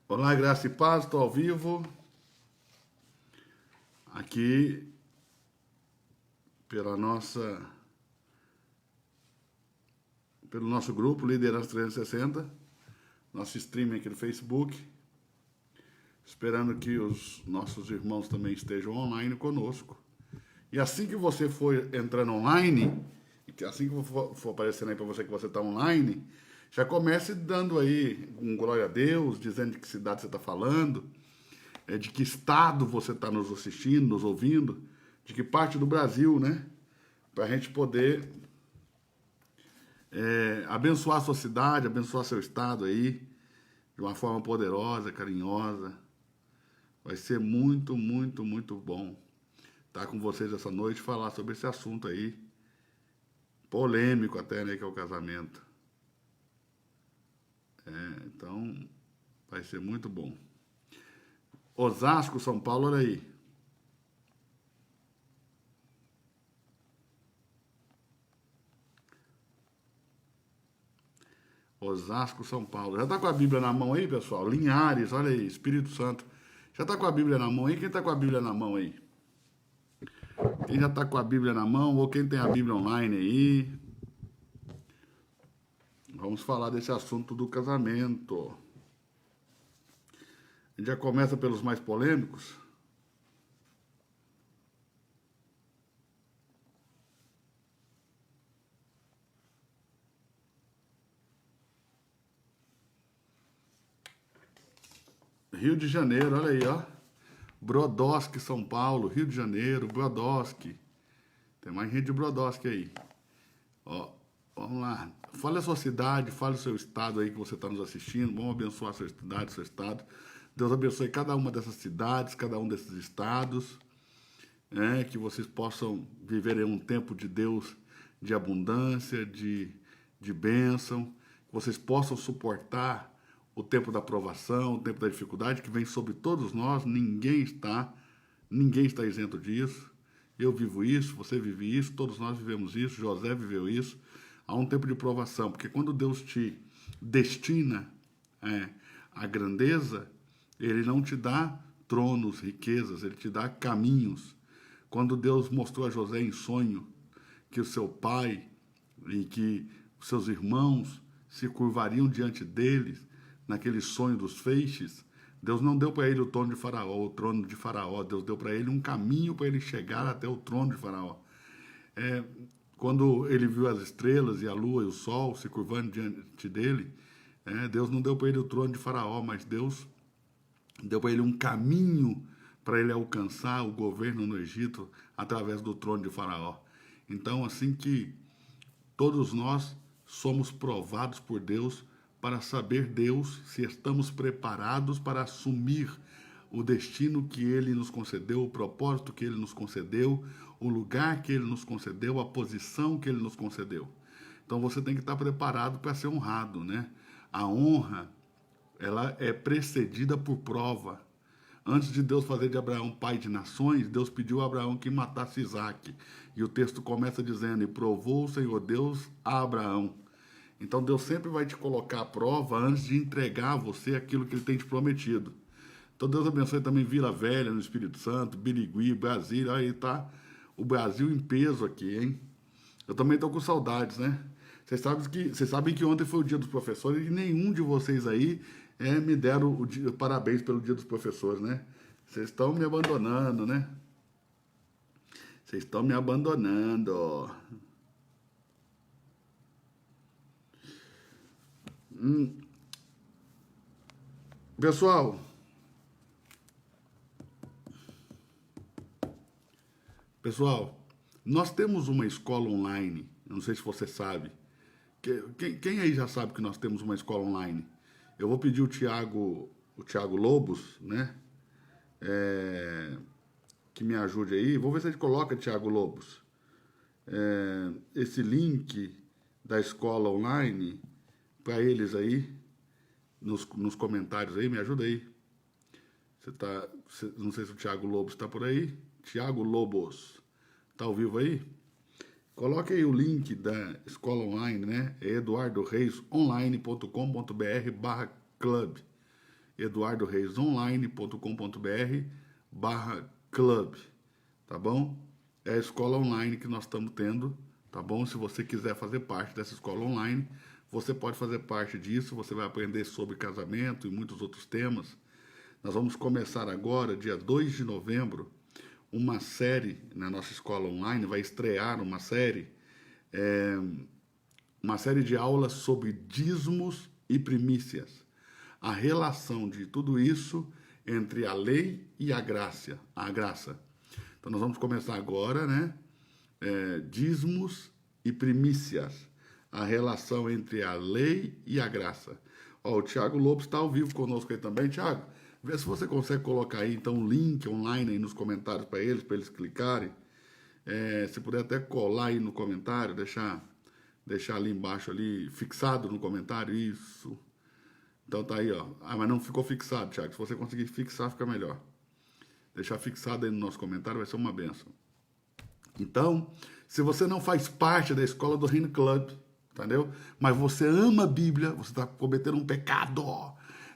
Olá, graça e paz, estou ao vivo aqui pela nossa, pelo nosso grupo Liderança 360, nosso streaming aqui no Facebook, esperando que os nossos irmãos também estejam online conosco. E assim que você for entrando online, assim que for aparecendo aí para você que você está online, já comece dando aí um glória a Deus, dizendo de que cidade você está falando, de que estado você está nos assistindo, nos ouvindo, de que parte do Brasil, né? Para a gente poder abençoar a sua cidade, abençoar seu estado aí, de uma forma poderosa, carinhosa. Vai ser muito, muito, muito bom estar com vocês essa noite e falar sobre esse assunto aí, polêmico até, né, que é o casamento. Então, vai ser muito bom. Osasco, São Paulo, olha aí. Osasco, São Paulo. Já tá com a Bíblia na mão aí, pessoal? Linhares, olha aí, Espírito Santo. Já tá com a Bíblia na mão aí? Quem tá com a Bíblia na mão aí? Quem já tá com a Bíblia na mão ou quem tem a Bíblia online aí? Vamos falar desse assunto do casamento. A gente já começa pelos mais polêmicos. Rio de Janeiro, olha aí, ó. Brodowski, São Paulo, Rio de Janeiro, Brodowski. Tem mais gente de Brodowski aí. Ó, vamos lá. Fale a sua cidade, fale o seu estado aí que você está nos assistindo. Vamos abençoar a sua cidade, seu estado. Deus abençoe cada uma dessas cidades, cada um desses estados. Que vocês possam viver em um tempo de Deus, de abundância, de bênção. Que vocês possam suportar o tempo da provação, o tempo da dificuldade que vem sobre todos nós. Ninguém está isento disso. Eu vivo isso, você vive isso, todos nós vivemos isso, José viveu isso. Há um tempo de provação, porque quando Deus te destina a grandeza, Ele não te dá tronos, riquezas, Ele te dá caminhos. Quando Deus mostrou a José em sonho que o seu pai e que os seus irmãos se curvariam diante deles, naquele sonho dos feixes, Deus não deu para ele o trono de Faraó, Deus deu para ele um caminho para ele chegar até o trono de Faraó. Quando ele viu as estrelas e a lua e o sol se curvando diante dele, Deus não deu para ele o trono de Faraó, mas Deus deu para ele um caminho para ele alcançar o governo no Egito através do trono de Faraó. Então, assim que todos nós somos provados por Deus para saber Deus se estamos preparados para assumir o destino que Ele nos concedeu, o propósito que Ele nos concedeu, o lugar que Ele nos concedeu, a posição que Ele nos concedeu. Então você tem que estar preparado para ser honrado, né? A honra, ela é precedida por prova. Antes de Deus fazer de Abraão pai de nações, Deus pediu a Abraão que matasse Isaac. E o texto começa dizendo, e provou o Senhor Deus a Abraão. Então Deus sempre vai te colocar à prova antes de entregar a você aquilo que Ele tem te prometido. Então Deus abençoe também Vila Velha, no Espírito Santo, Birigui, Brasília. Aí tá o Brasil em peso aqui, hein? Eu também tô com saudades, né? Vocês sabem que ontem foi o dia dos professores e nenhum de vocês aí me deram parabéns pelo dia dos professores, né? Vocês estão me abandonando, né? Vocês estão me abandonando. Pessoal, nós temos uma escola online. Eu não sei se você sabe. Quem aí já sabe que nós temos uma escola online? Eu vou pedir o Thiago Lobos, né? Que me ajude aí. Vou ver se a gente coloca, Thiago Lobos, esse link da escola online para eles aí, nos comentários aí. Me ajuda aí. Não sei se o Thiago Lobos está por aí. Thiago Lobos, está ao vivo aí? Coloque aí o link da escola online, né? É eduardoreisonline.com.br/club. eduardoreisonline.com.br/club, tá bom? É a escola online que nós estamos tendo, tá bom? Se você quiser fazer parte dessa escola online, você pode fazer parte disso, você vai aprender sobre casamento e muitos outros temas. Nós vamos começar agora, dia 2 de novembro, uma série na nossa escola online, vai estrear uma série de aulas sobre dízimos e primícias. A relação de tudo isso entre a lei e a graça. Então nós vamos começar agora, né? Dízimos e primícias. A relação entre a lei e a graça. Ó, o Thiago Lopes está ao vivo conosco aí também. Thiago, vê se você consegue colocar aí então um link online aí nos comentários para eles clicarem. Se puder até colar aí no comentário, deixar ali embaixo ali, fixado no comentário, isso. Então tá aí, ó. Ah, mas não ficou fixado, Thiago. Se você conseguir fixar, fica melhor. Deixar fixado aí no nosso comentário vai ser uma benção. Então, se você não faz parte da Escola do Reino Club, entendeu? Mas você ama a Bíblia, você está cometendo um pecado,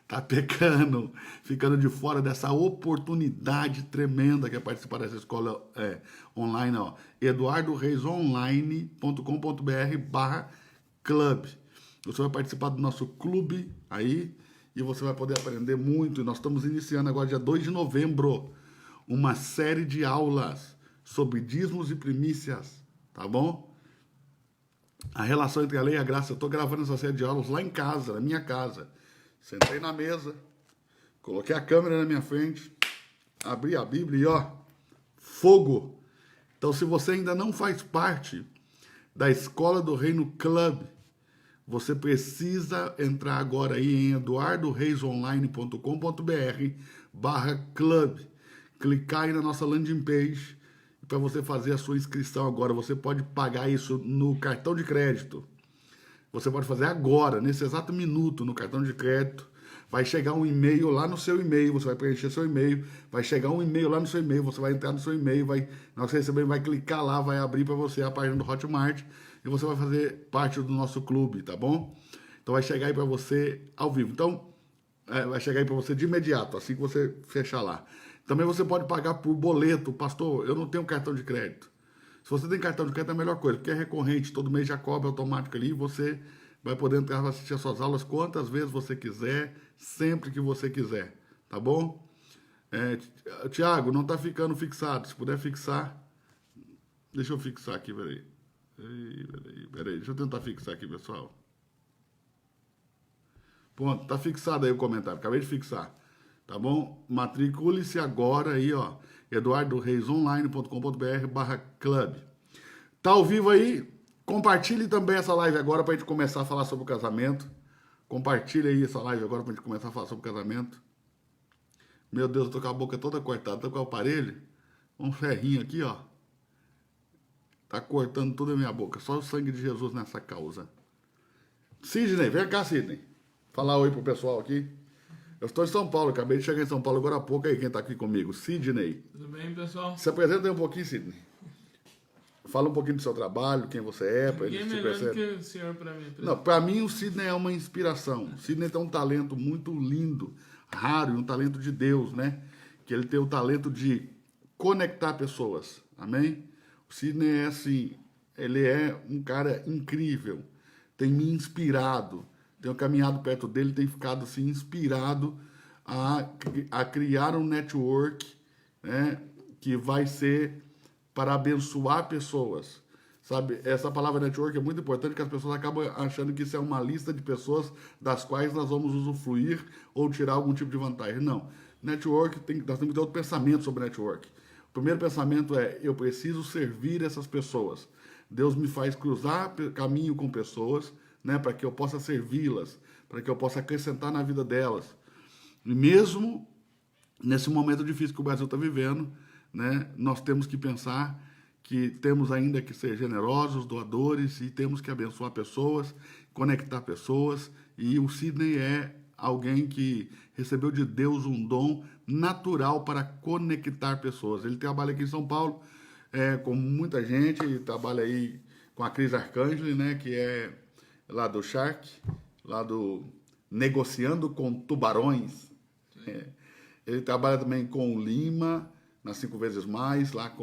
está pecando, ficando de fora dessa oportunidade tremenda que é participar dessa escola online, ó, eduardoreisonline.com.br/club. Você vai participar do nosso clube aí e você vai poder aprender muito. E nós estamos iniciando agora, dia 2 de novembro, uma série de aulas sobre dízimos e primícias, tá bom? A relação entre a lei e a graça. Eu estou gravando essa série de aulas lá em casa, na minha casa. Sentei na mesa, coloquei a câmera na minha frente, abri a Bíblia e ó, fogo. Então, se você ainda não faz parte da Escola do Reino Club, você precisa entrar agora aí em eduardoreisonline.com.br/club. Clicar aí na nossa landing page para você fazer a sua inscrição agora. Você pode pagar isso no cartão de crédito. Você pode fazer agora, nesse exato minuto, no cartão de crédito. Vai chegar um e-mail lá no seu e-mail, você vai preencher seu e-mail, vai chegar um e-mail lá no seu e-mail, você vai entrar no seu e-mail, na hora que você receber, vai clicar lá, vai abrir para você a página do Hotmart e você vai fazer parte do nosso clube, tá bom? Então vai chegar aí para você ao vivo. Então, vai chegar aí para você de imediato, assim que você fechar lá. Também você pode pagar por boleto. Pastor, eu não tenho cartão de crédito. Se você tem cartão de crédito é a melhor coisa, porque é recorrente, todo mês já cobra automático ali e você vai poder entrar para assistir as suas aulas quantas vezes você quiser, sempre que você quiser, tá bom? Tiago, não está ficando fixado. Se puder fixar, deixa eu fixar aqui, peraí. Deixa eu tentar fixar aqui, pessoal. Pronto, tá fixado aí o comentário, acabei de fixar. Tá bom? Matricule-se agora aí, ó. eduardoreisonline.com.br/club. Tá ao vivo aí? Compartilhe também essa live agora pra gente começar a falar sobre o casamento. Compartilhe aí essa live agora pra gente começar a falar sobre o casamento. Meu Deus, eu tô com a boca toda cortada, tô com o aparelho. Um ferrinho aqui, ó. Tá cortando toda a minha boca. Só o sangue de Jesus nessa causa. Sidney, vem cá, Sidney. Falar oi pro pessoal aqui. Eu estou em São Paulo, acabei de chegar em São Paulo agora há pouco. Aí, quem está aqui comigo? Sidney. Tudo bem, pessoal? Se apresenta aí um pouquinho, Sidney. Fala um pouquinho do seu trabalho, quem você é, para eles te perceberem. Ninguém melhor do que o senhor para mim. Não, para mim o Sidney é uma inspiração. O Sidney tem um talento muito lindo, raro, um talento de Deus, né? Que ele tem o talento de conectar pessoas, amém? O Sidney é assim, ele é um cara incrível, tem me inspirado. Tenho caminhado perto dele, tenho ficado assim, inspirado a criar um network, né, que vai ser para abençoar pessoas. Sabe, essa palavra network é muito importante, porque as pessoas acabam achando que isso é uma lista de pessoas das quais nós vamos usufruir ou tirar algum tipo de vantagem. Não. Network, nós temos que ter outro pensamento sobre network. O primeiro pensamento é, eu preciso servir essas pessoas. Deus me faz cruzar caminho com pessoas, né, para que eu possa servi-las, para que eu possa acrescentar na vida delas. E mesmo nesse momento difícil que o Brasil está vivendo, né, nós temos que pensar que temos ainda que ser generosos, doadores, e temos que abençoar pessoas, conectar pessoas, e o Sidney é alguém que recebeu de Deus um dom natural para conectar pessoas. Ele trabalha aqui em São Paulo com muita gente, ele trabalha aí com a Cris Arcangeli, né, que é lá do Shark, lá do Negociando com Tubarões, Ele trabalha também com o Lima, nas 5 vezes mais, lá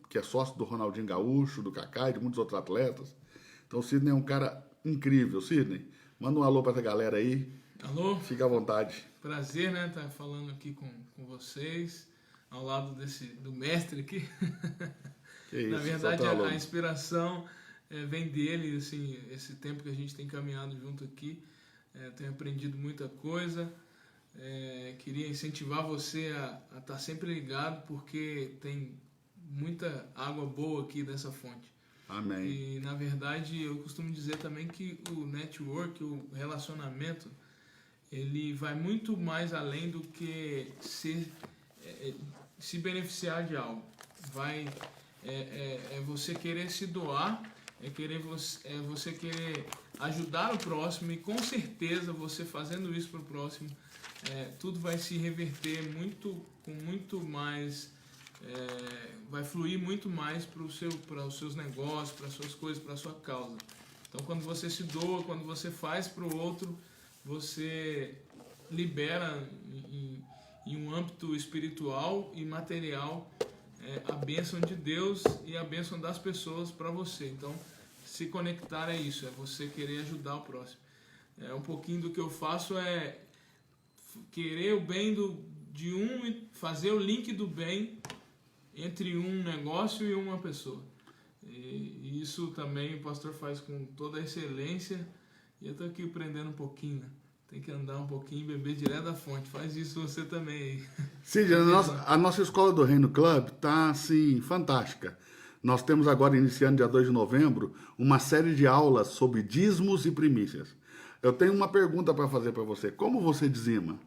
que é sócio do Ronaldinho Gaúcho, do Kaká e de muitos outros atletas. Então o Sidney é um cara incrível. Sidney, manda um alô para essa galera aí. Alô? Fica à vontade. Prazer, né, estar falando aqui com vocês, ao lado do mestre aqui. Que isso, na verdade, a inspiração vem dele, assim, esse tempo que a gente tem caminhado junto aqui. Tenho aprendido muita coisa. Queria incentivar você a estar sempre ligado, porque tem muita água boa aqui dessa fonte. Amém. E, na verdade, eu costumo dizer também que o network, o relacionamento, ele vai muito mais além do que se beneficiar de algo. É você querer se doar, você querer ajudar o próximo, e com certeza você fazendo isso para o próximo, tudo vai se reverter com muito mais, vai fluir muito mais para os seus negócios, para as suas coisas, para a sua causa. Então, quando você se doa, quando você faz para o outro, você libera em um âmbito espiritual e material a bênção de Deus e a bênção das pessoas para você. Então, se conectar é isso, é você querer ajudar o próximo. Um pouquinho do que eu faço é querer o bem de um e fazer o link do bem entre um negócio e uma pessoa. E isso também o pastor faz com toda a excelência, e eu estou aqui aprendendo um pouquinho, né? Tem que andar um pouquinho e beber direto da fonte. Faz isso você também aí. Sim, a nossa escola do Reino Club está, assim, fantástica. Nós temos agora, iniciando dia 2 de novembro, uma série de aulas sobre dízimos e primícias. Eu tenho uma pergunta para fazer para você. Como você dizima?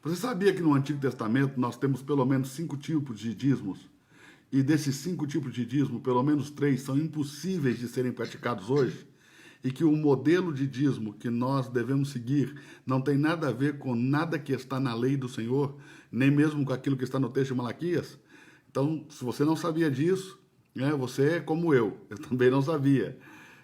Você sabia que no Antigo Testamento nós temos pelo menos 5 tipos de dízimos? E desses 5 tipos de dízimo, pelo menos 3 são impossíveis de serem praticados hoje? E que o modelo de dízimo que nós devemos seguir não tem nada a ver com nada que está na lei do Senhor, nem mesmo com aquilo que está no texto de Malaquias? Então, se você não sabia disso, você é como eu também não sabia.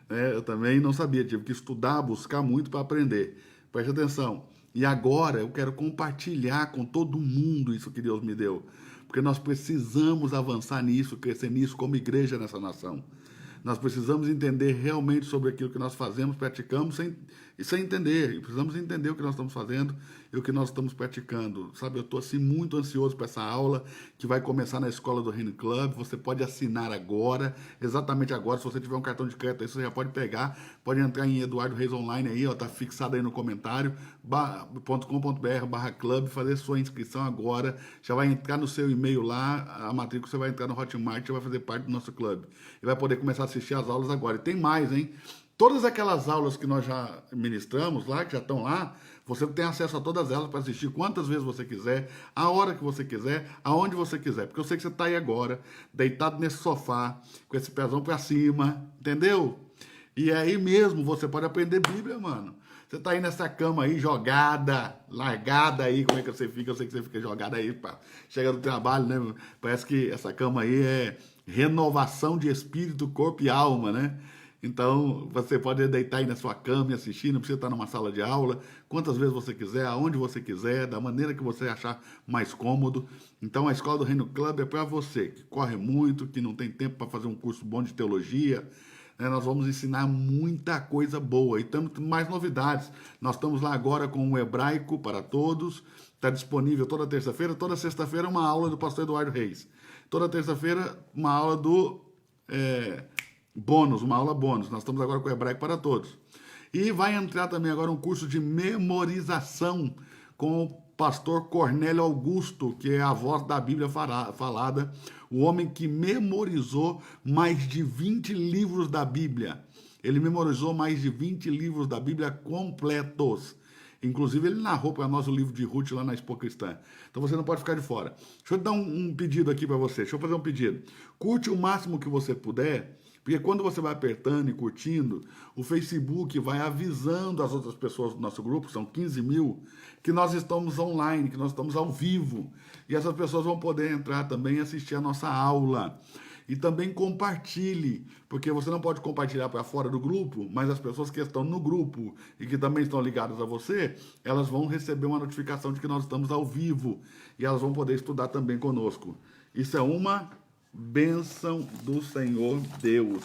Eu também não sabia, tive que estudar, buscar muito para aprender. Preste atenção. E agora eu quero compartilhar com todo mundo isso que Deus me deu, porque nós precisamos avançar nisso, crescer nisso como igreja nessa nação. Nós precisamos entender realmente sobre aquilo que nós fazemos, praticamos, sem entender. E precisamos entender o que nós estamos fazendo e o que nós estamos praticando. Sabe, eu estou assim, muito ansioso para essa aula que vai começar na Escola do Reino Club. Você pode assinar agora, exatamente agora. Se você tiver um cartão de crédito aí, você já pode pegar. Pode entrar em Eduardo Reis Online aí, está fixado aí no comentário, .com.br/club, fazer sua inscrição agora. Já vai entrar no seu e-mail lá, a matrícula, você vai entrar no Hotmart, já vai fazer parte do nosso clube. E vai poder começar a assistir as aulas agora. E tem mais, hein? Todas aquelas aulas que nós já ministramos lá, que já estão lá, você tem acesso a todas elas para assistir quantas vezes você quiser, a hora que você quiser, aonde você quiser. Porque eu sei que você está aí agora, deitado nesse sofá, com esse pezão para cima, entendeu? E aí mesmo você pode aprender Bíblia, mano. Você tá aí nessa cama aí, jogada, largada aí, como é que você fica? Eu sei que você fica jogada aí, pá. Chega do trabalho, né? Parece que essa cama aí é renovação de espírito, corpo e alma, né? Então, você pode deitar aí na sua cama e assistir, não precisa estar numa sala de aula, quantas vezes você quiser, aonde você quiser, da maneira que você achar mais cômodo. Então, a Escola do Reino Club é para você, que corre muito, que não tem tempo para fazer um curso bom de teologia. Nós vamos ensinar muita coisa boa e temos mais novidades. Nós estamos lá agora com o Hebraico para Todos, está disponível toda terça-feira. Toda sexta-feira uma aula do pastor Eduardo Reis. Toda terça-feira uma aula do bônus, uma aula bônus. Nós estamos agora com o Hebraico para Todos. E vai entrar também agora um curso de memorização com o pastor Cornélio Augusto, que é a voz da Bíblia falada, o homem que memorizou mais de 20 livros da Bíblia. Ele memorizou mais de 20 livros da Bíblia completos. Inclusive, ele narrou para nós o livro de Ruth lá na Expo Cristã. Então, você não pode ficar de fora. Deixa eu dar um pedido aqui para você. Deixa eu fazer um pedido. Curte o máximo que você puder, porque quando você vai apertando e curtindo, o Facebook vai avisando as outras pessoas do nosso grupo, são 15 mil, que nós estamos online, que nós estamos ao vivo. E essas pessoas vão poder entrar também e assistir a nossa aula. E também compartilhe, porque você não pode compartilhar para fora do grupo, mas as pessoas que estão no grupo e que também estão ligadas a você, elas vão receber uma notificação de que nós estamos ao vivo e elas vão poder estudar também conosco. Isso é uma bênção do Senhor Deus.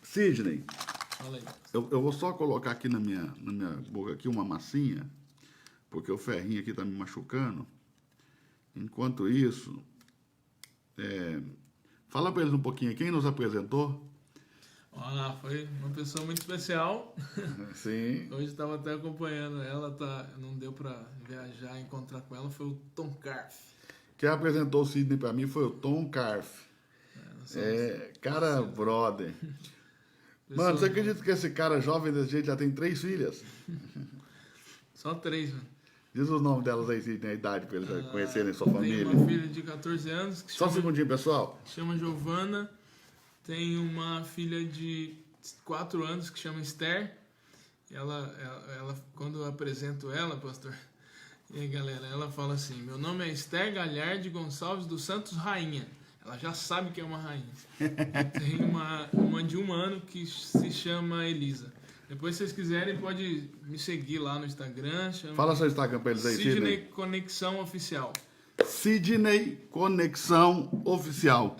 Sidney, Fala aí. eu vou só colocar aqui na minha boca aqui uma massinha, porque o ferrinho aqui está me machucando. Enquanto isso, fala para eles um pouquinho quem nos apresentou. Foi uma pessoa muito especial. Sim. Hoje estava até acompanhando ela, não deu para viajar e encontrar com ela, foi o Tom Carf. Quem apresentou o Sidney para mim foi o Tom Carf. Cara, brother. Mano, você acredita que esse cara jovem desse jeito já tem 3 filhas? Só 3, mano. Diz os nomes delas aí, Sidney, a idade, para eles conhecerem sua família. Tem uma filha de 14 anos que Só um segundinho, pessoal. chama Giovana. Tem uma filha de 4 anos que chama Esther. Ela, quando eu apresento ela, pastor, e aí, galera, ela fala assim: meu nome é Esther Galhardi Gonçalves dos Santos Rainha. Ela já sabe que é uma rainha. Tem uma de 1 ano que se chama Elisa. Depois, se vocês quiserem, pode me seguir lá no Instagram. Fala seu Instagram para eles aí, Sidney Conexão Oficial. Sidney Conexão Oficial.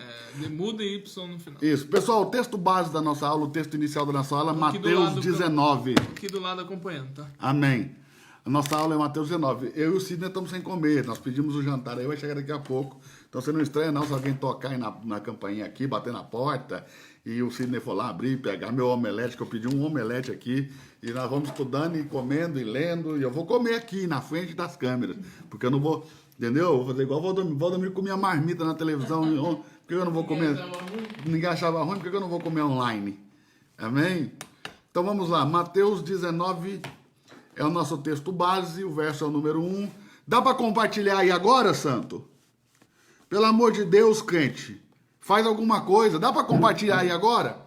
Muda Y no final. Isso. Pessoal, o texto base da nossa aula, o texto inicial da nossa aula, Mateus 19. Aqui do lado acompanhando, tá? Amém. A nossa aula é Mateus 19. Eu e o Sidney estamos sem comer. Nós pedimos o jantar aí, vai chegar daqui a pouco. Então você não estranha não se alguém tocar aí na campainha aqui, bater na porta, e o Sidney for lá abrir, pegar meu omelete, que eu pedi um omelete aqui, e nós vamos estudando e comendo e lendo, e eu vou comer aqui na frente das câmeras, porque eu não vou, entendeu? Eu vou fazer igual o Valdomiro comia marmita na televisão, porque eu não vou comer, ninguém achava ruim, porque eu não vou comer online. Amém? Então vamos lá, Mateus 19 é o nosso texto base, o verso é o número 1. Dá para compartilhar aí agora, santo? Pelo amor de Deus, crente, faz alguma coisa. Dá para compartilhar aí agora?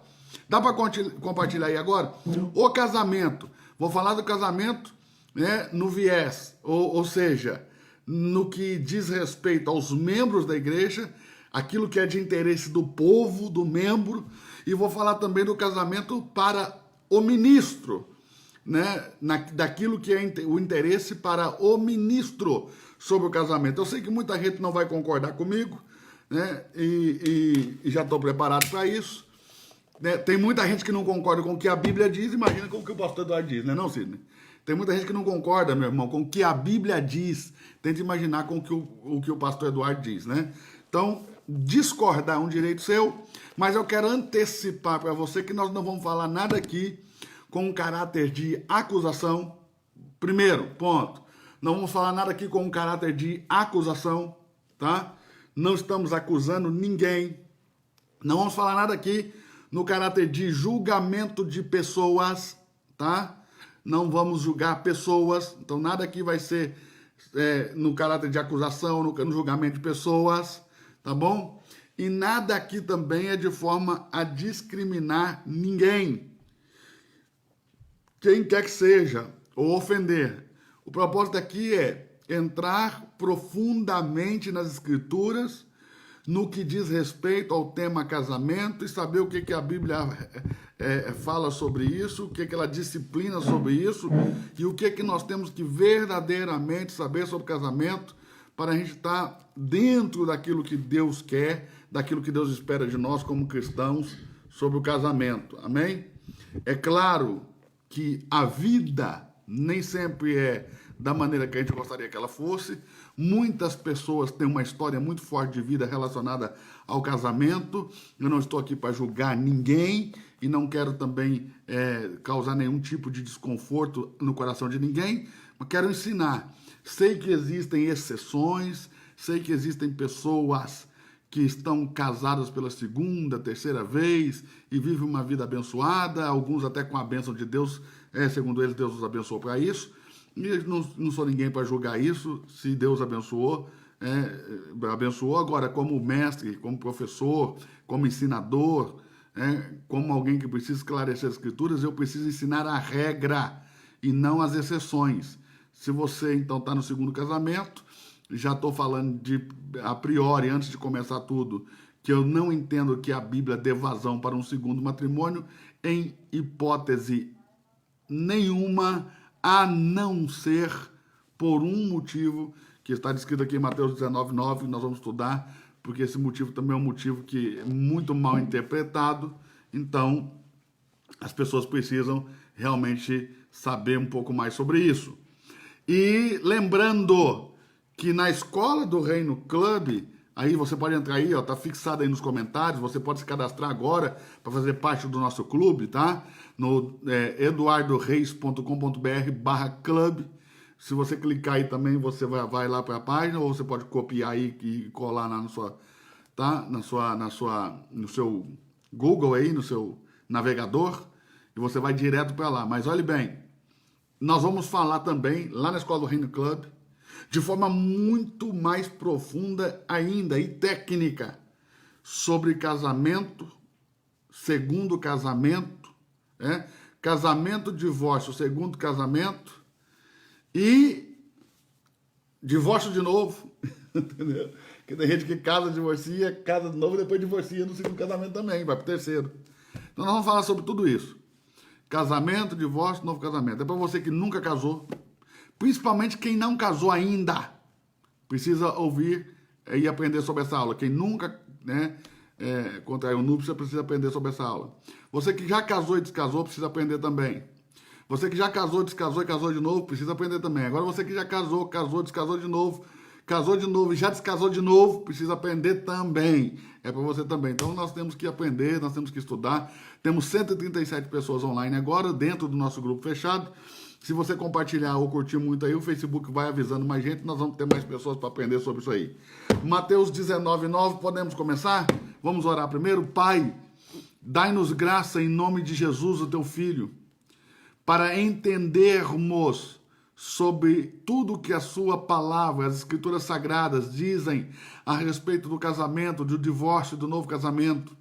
Dá para compartilhar aí agora? O casamento. Vou falar do casamento, né, no viés, ou seja, no que diz respeito aos membros da igreja, aquilo que é de interesse do povo, do membro, e vou falar também do casamento para o ministro, né, daquilo que é o interesse para o ministro sobre o casamento. Eu sei que muita gente não vai concordar comigo, né, e já estou preparado para isso. Né? Tem muita gente que não concorda com o que a Bíblia diz, imagina com o que o pastor Eduardo diz, né, não, Sidney? Tem muita gente que não concorda, meu irmão, com o que a Bíblia diz. Tenta imaginar com o que o pastor Eduardo diz, né? Então, discordar é um direito seu, mas eu quero antecipar para você que nós não vamos falar nada aqui com um caráter de acusação. Primeiro, ponto. Não vamos falar nada aqui com um caráter de acusação, tá? Não estamos acusando ninguém. Não vamos falar nada aqui no caráter de julgamento de pessoas, tá? Não vamos julgar pessoas. Então, nada aqui vai ser no caráter de acusação, no julgamento de pessoas, tá bom? E nada aqui também é de forma a discriminar ninguém, quem quer que seja, ou ofender. O propósito aqui é entrar profundamente nas Escrituras, no que diz respeito ao tema casamento, e saber o que a Bíblia fala sobre isso, o que ela disciplina sobre isso, e o que nós temos que verdadeiramente saber sobre casamento, para a gente estar dentro daquilo que Deus quer, daquilo que Deus espera de nós como cristãos sobre o casamento. Amém? É claro que a vida nem sempre é da maneira que a gente gostaria que ela fosse. Muitas pessoas têm uma história muito forte de vida relacionada ao casamento. Eu não estou aqui para julgar ninguém e não quero também causar nenhum tipo de desconforto no coração de ninguém, mas quero ensinar. Sei que existem exceções, sei que existem pessoas que estão casadas pela segunda, terceira vez e vivem uma vida abençoada, alguns até com a bênção de Deus, segundo eles, Deus os abençoou para isso. E não sou ninguém para julgar isso, se Deus abençoou, abençoou. Agora, como mestre, como professor, como ensinador, como alguém que precisa esclarecer as Escrituras, eu preciso ensinar a regra e não as exceções. Se você, então, está no segundo casamento, já estou falando a priori, antes de começar tudo, que eu não entendo que a Bíblia dê vazão para um segundo matrimônio em hipótese nenhuma, a não ser por um motivo que está descrito aqui em Mateus 19:9, nós vamos estudar, porque esse motivo também é um motivo que é muito mal interpretado. Então, as pessoas precisam realmente saber um pouco mais sobre isso. E lembrando que na Escola do Reino Club, aí você pode entrar aí, ó, tá fixado aí nos comentários, você pode se cadastrar agora para fazer parte do nosso clube, tá? No eduardoreis.com.br/club. Se você clicar aí também, você vai lá para a página, ou você pode copiar aí e colar lá no seu Google aí, no seu navegador, e você vai direto para lá. Mas olhe bem, nós vamos falar também, lá na Escola do Reino Club, de forma muito mais profunda ainda e técnica, sobre casamento, segundo casamento, casamento, divórcio, segundo casamento, e divórcio de novo, entendeu? Porque tem gente que casa, divorcia, casa de novo e depois divorcia no segundo casamento também, vai pro terceiro. Então nós vamos falar sobre tudo isso. Casamento, divórcio, novo casamento. É para você que nunca casou, principalmente quem não casou ainda, precisa ouvir e aprender sobre essa aula. Quem nunca contraiu núpcia precisa aprender sobre essa aula. Você que já casou e descasou precisa aprender também. Você que já casou, descasou e casou de novo, precisa aprender também. Agora você que já casou, descasou de novo, casou de novo e já descasou de novo, precisa aprender também. É para você também. Então nós temos que aprender, nós temos que estudar. Temos 137 pessoas online agora, dentro do nosso grupo fechado. Se você compartilhar ou curtir muito aí, o Facebook vai avisando mais gente, nós vamos ter mais pessoas para aprender sobre isso aí. Mateus 19:9, podemos começar? Vamos orar primeiro. Pai, dai-nos graça em nome de Jesus, o teu Filho, para entendermos sobre tudo que a sua palavra, as escrituras sagradas dizem a respeito do casamento, do divórcio, do novo casamento.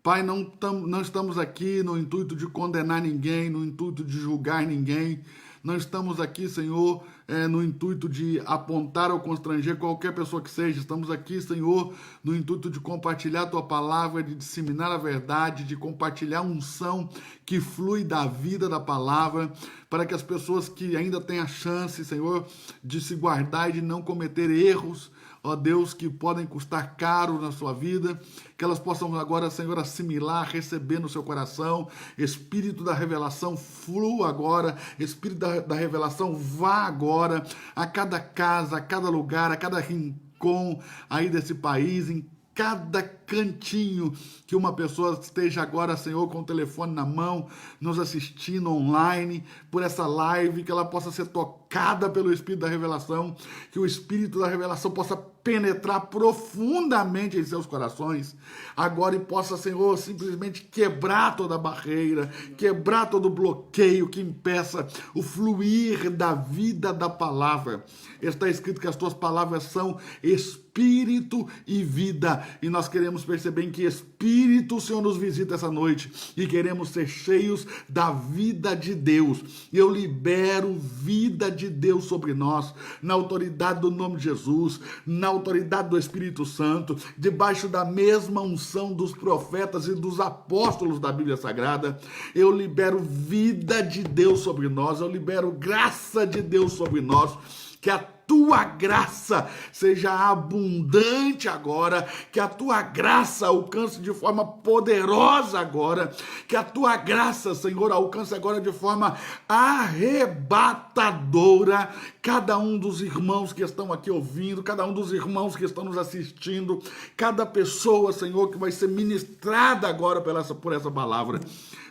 Pai, não estamos aqui no intuito de condenar ninguém, no intuito de julgar ninguém. Não estamos aqui, Senhor, no intuito de apontar ou constranger qualquer pessoa que seja. Estamos aqui, Senhor, no intuito de compartilhar a Tua palavra, de disseminar a verdade, de compartilhar a unção que flui da vida da palavra, para que as pessoas que ainda têm a chance, Senhor, de se guardar e de não cometer erros, ó Deus, que podem custar caro na sua vida, que elas possam agora, Senhor, assimilar, receber no seu coração. Espírito da revelação flua agora, Espírito da revelação vá agora a cada casa, a cada lugar, a cada rincão aí desse país, em cada cantinho que uma pessoa esteja agora, Senhor, com o telefone na mão, nos assistindo online, por essa live, que ela possa ser tocada pelo Espírito da revelação, que o Espírito da revelação possa penetrar profundamente em seus corações, agora, e possa, Senhor, simplesmente quebrar toda barreira, quebrar todo bloqueio que impeça o fluir da vida da palavra. Está escrito que as tuas palavras são espírito e vida, e nós queremos perceber em que espírito o Senhor nos visita essa noite, e queremos ser cheios da vida de Deus. Eu libero vida de Deus sobre nós, na autoridade do nome de Jesus, na autoridade do Espírito Santo, debaixo da mesma unção dos profetas e dos apóstolos da Bíblia Sagrada. Eu libero vida de Deus sobre nós, eu libero graça de Deus sobre nós, que a tua graça seja abundante agora, que a tua graça alcance de forma poderosa agora, que a tua graça, Senhor, alcance agora de forma arrebatadora cada um dos irmãos que estão aqui ouvindo, cada um dos irmãos que estão nos assistindo, cada pessoa, Senhor, que vai ser ministrada agora por essa palavra.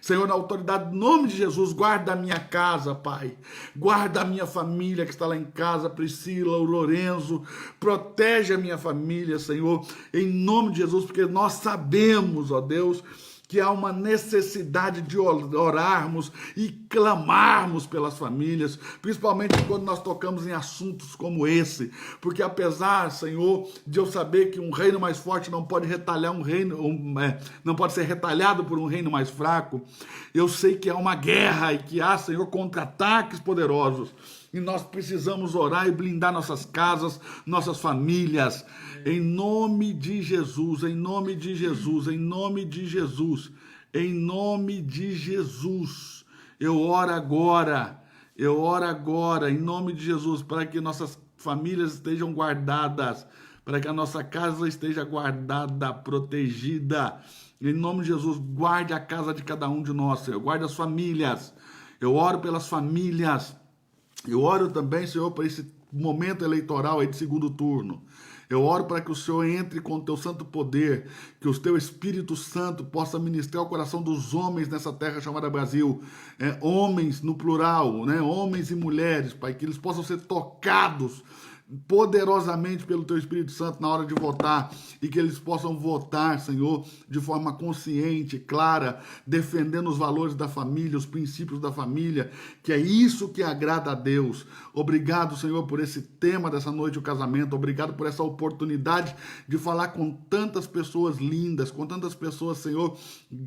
Senhor, na autoridade do nome de Jesus, guarda a minha casa, Pai. Guarda a minha família que está lá em casa, Priscila, o Lorenzo. Protege a minha família, Senhor, em nome de Jesus, porque nós sabemos, ó Deus, que há uma necessidade de orarmos e clamarmos pelas famílias, principalmente quando nós tocamos em assuntos como esse, porque apesar, Senhor, de eu saber que um reino mais forte não pode retalhar não pode ser retalhado por um reino mais fraco, eu sei que há uma guerra e que há, Senhor, contra-ataques poderosos. E nós precisamos orar e blindar nossas casas, nossas famílias. Em nome de Jesus, em nome de Jesus, em nome de Jesus, em nome de Jesus. Eu oro agora, em nome de Jesus, para que nossas famílias estejam guardadas, para que a nossa casa esteja guardada, protegida. Em nome de Jesus, guarde a casa de cada um de nós, Senhor. Guarde as famílias. Eu oro pelas famílias. Eu oro também, Senhor, por esse momento eleitoral aí de segundo turno. Eu oro para que o Senhor entre com o teu santo poder, que o teu Espírito Santo possa ministrar o coração dos homens nessa terra chamada Brasil. Homens no plural, né? Homens e mulheres, Pai, que eles possam ser tocados poderosamente pelo teu Espírito Santo na hora de votar, e que eles possam votar, Senhor, de forma consciente, clara, defendendo os valores da família, os princípios da família, que é isso que agrada a Deus. Obrigado, Senhor, por esse tema dessa noite, o casamento. Obrigado por essa oportunidade de falar com tantas pessoas lindas, com tantas pessoas, Senhor,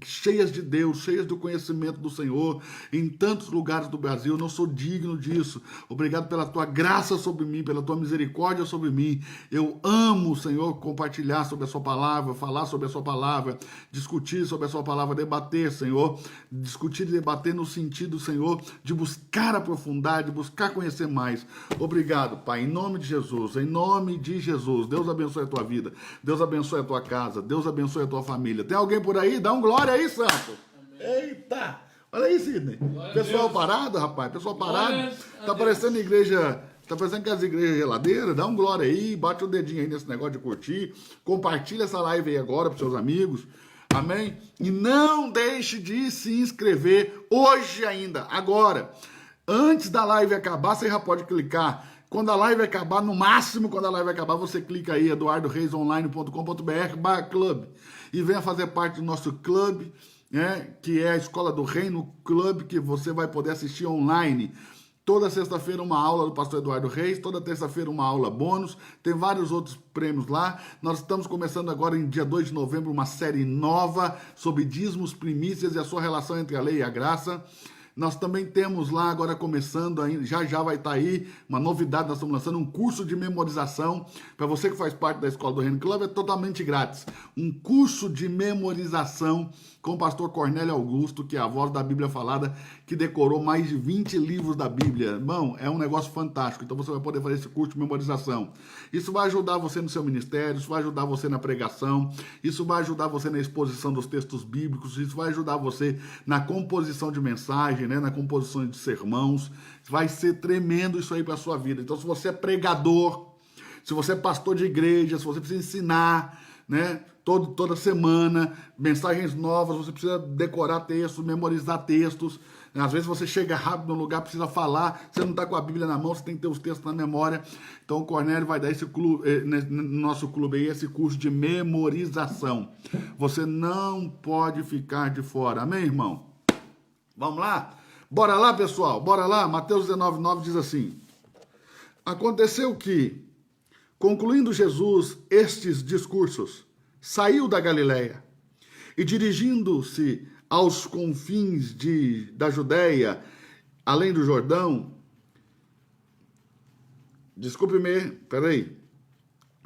cheias de Deus, cheias do conhecimento do Senhor, em tantos lugares do Brasil. Eu não sou digno disso. Obrigado pela tua graça sobre mim, pela tua misericórdia sobre mim. Eu amo, Senhor, compartilhar sobre a sua palavra, falar sobre a sua palavra, discutir sobre a sua palavra, debater, Senhor, discutir e debater no sentido, Senhor, de buscar aprofundar, de buscar conhecer mais. Obrigado, Pai, em nome de Jesus, em nome de Jesus. Deus abençoe a tua vida, Deus abençoe a tua casa, Deus abençoe a tua família. Tem alguém por aí? Dá um glória aí, santo. Amém. Eita! Olha aí, Sidney. Pessoal parado, rapaz, pessoal parado. Tá parecendo igreja... Tá parecendo que as igrejas geladeiras, dá um glória aí, bate o dedinho aí nesse negócio de curtir, compartilha essa live aí agora para seus amigos, amém? E não deixe de se inscrever hoje ainda, agora. Antes da live acabar, você já pode clicar. Quando a live acabar, no máximo quando a live acabar, você clica aí, eduardoreisonline.com.br/club, e venha fazer parte do nosso clube, né, que é a Escola do Reino Club, que você vai poder assistir online. Toda sexta-feira uma aula do pastor Eduardo Reis, toda terça-feira uma aula bônus, tem vários outros prêmios lá. Nós estamos começando agora em dia 2 de novembro uma série nova sobre dízimos, primícias e a sua relação entre a lei e a graça. Nós também temos lá, agora começando, já vai estar aí, uma novidade, nós estamos lançando um curso de memorização. Para você que faz parte da Escola do Reino Club, é totalmente grátis. Um curso de memorização com o pastor Cornélio Augusto, que é a voz da Bíblia falada, que decorou mais de 20 livros da Bíblia. Irmão, é um negócio fantástico. Então você vai poder fazer esse curso de memorização. Isso vai ajudar você no seu ministério, isso vai ajudar você na pregação, isso vai ajudar você na exposição dos textos bíblicos, isso vai ajudar você na composição de mensagem, né, na composição de sermãos. Vai ser tremendo isso aí para a sua vida. Então, se você é pregador, se você é pastor de igreja, se você precisa ensinar, né, toda semana, mensagens novas, você precisa decorar textos, memorizar textos. Às vezes você chega rápido no lugar, precisa falar, você não está com a Bíblia na mão, você tem que ter os textos na memória. Então o Cornélio vai dar esse clube, no nosso clube aí, esse curso de memorização. Você não pode ficar de fora. Amém, irmão? Vamos lá? Bora lá, pessoal, bora lá. Mateus 19:9 diz assim: aconteceu que, concluindo Jesus estes discursos, saiu da Galileia e, dirigindo-se aos confins da Judéia, além do Jordão,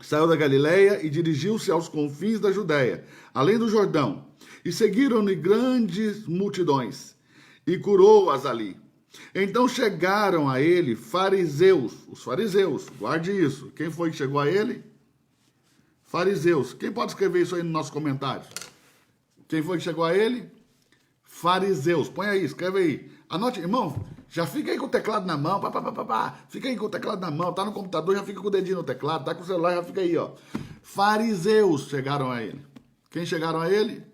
saiu da Galileia e dirigiu-se aos confins da Judéia, além do Jordão, e seguiram-lhe grandes multidões, e curou-as ali. Então chegaram a ele fariseus, os fariseus, guarde isso. Quem foi que chegou a ele? Fariseus. Quem pode escrever isso aí nos nossos comentários? Quem foi que chegou a ele? Fariseus. Põe aí, escreve aí. Anote, irmão, já fica aí com o teclado na mão. Fica aí com o teclado na mão. Tá no computador, já fica com o dedinho no teclado. Tá com o celular, já fica aí, ó. Fariseus chegaram a ele. Quem chegaram a ele?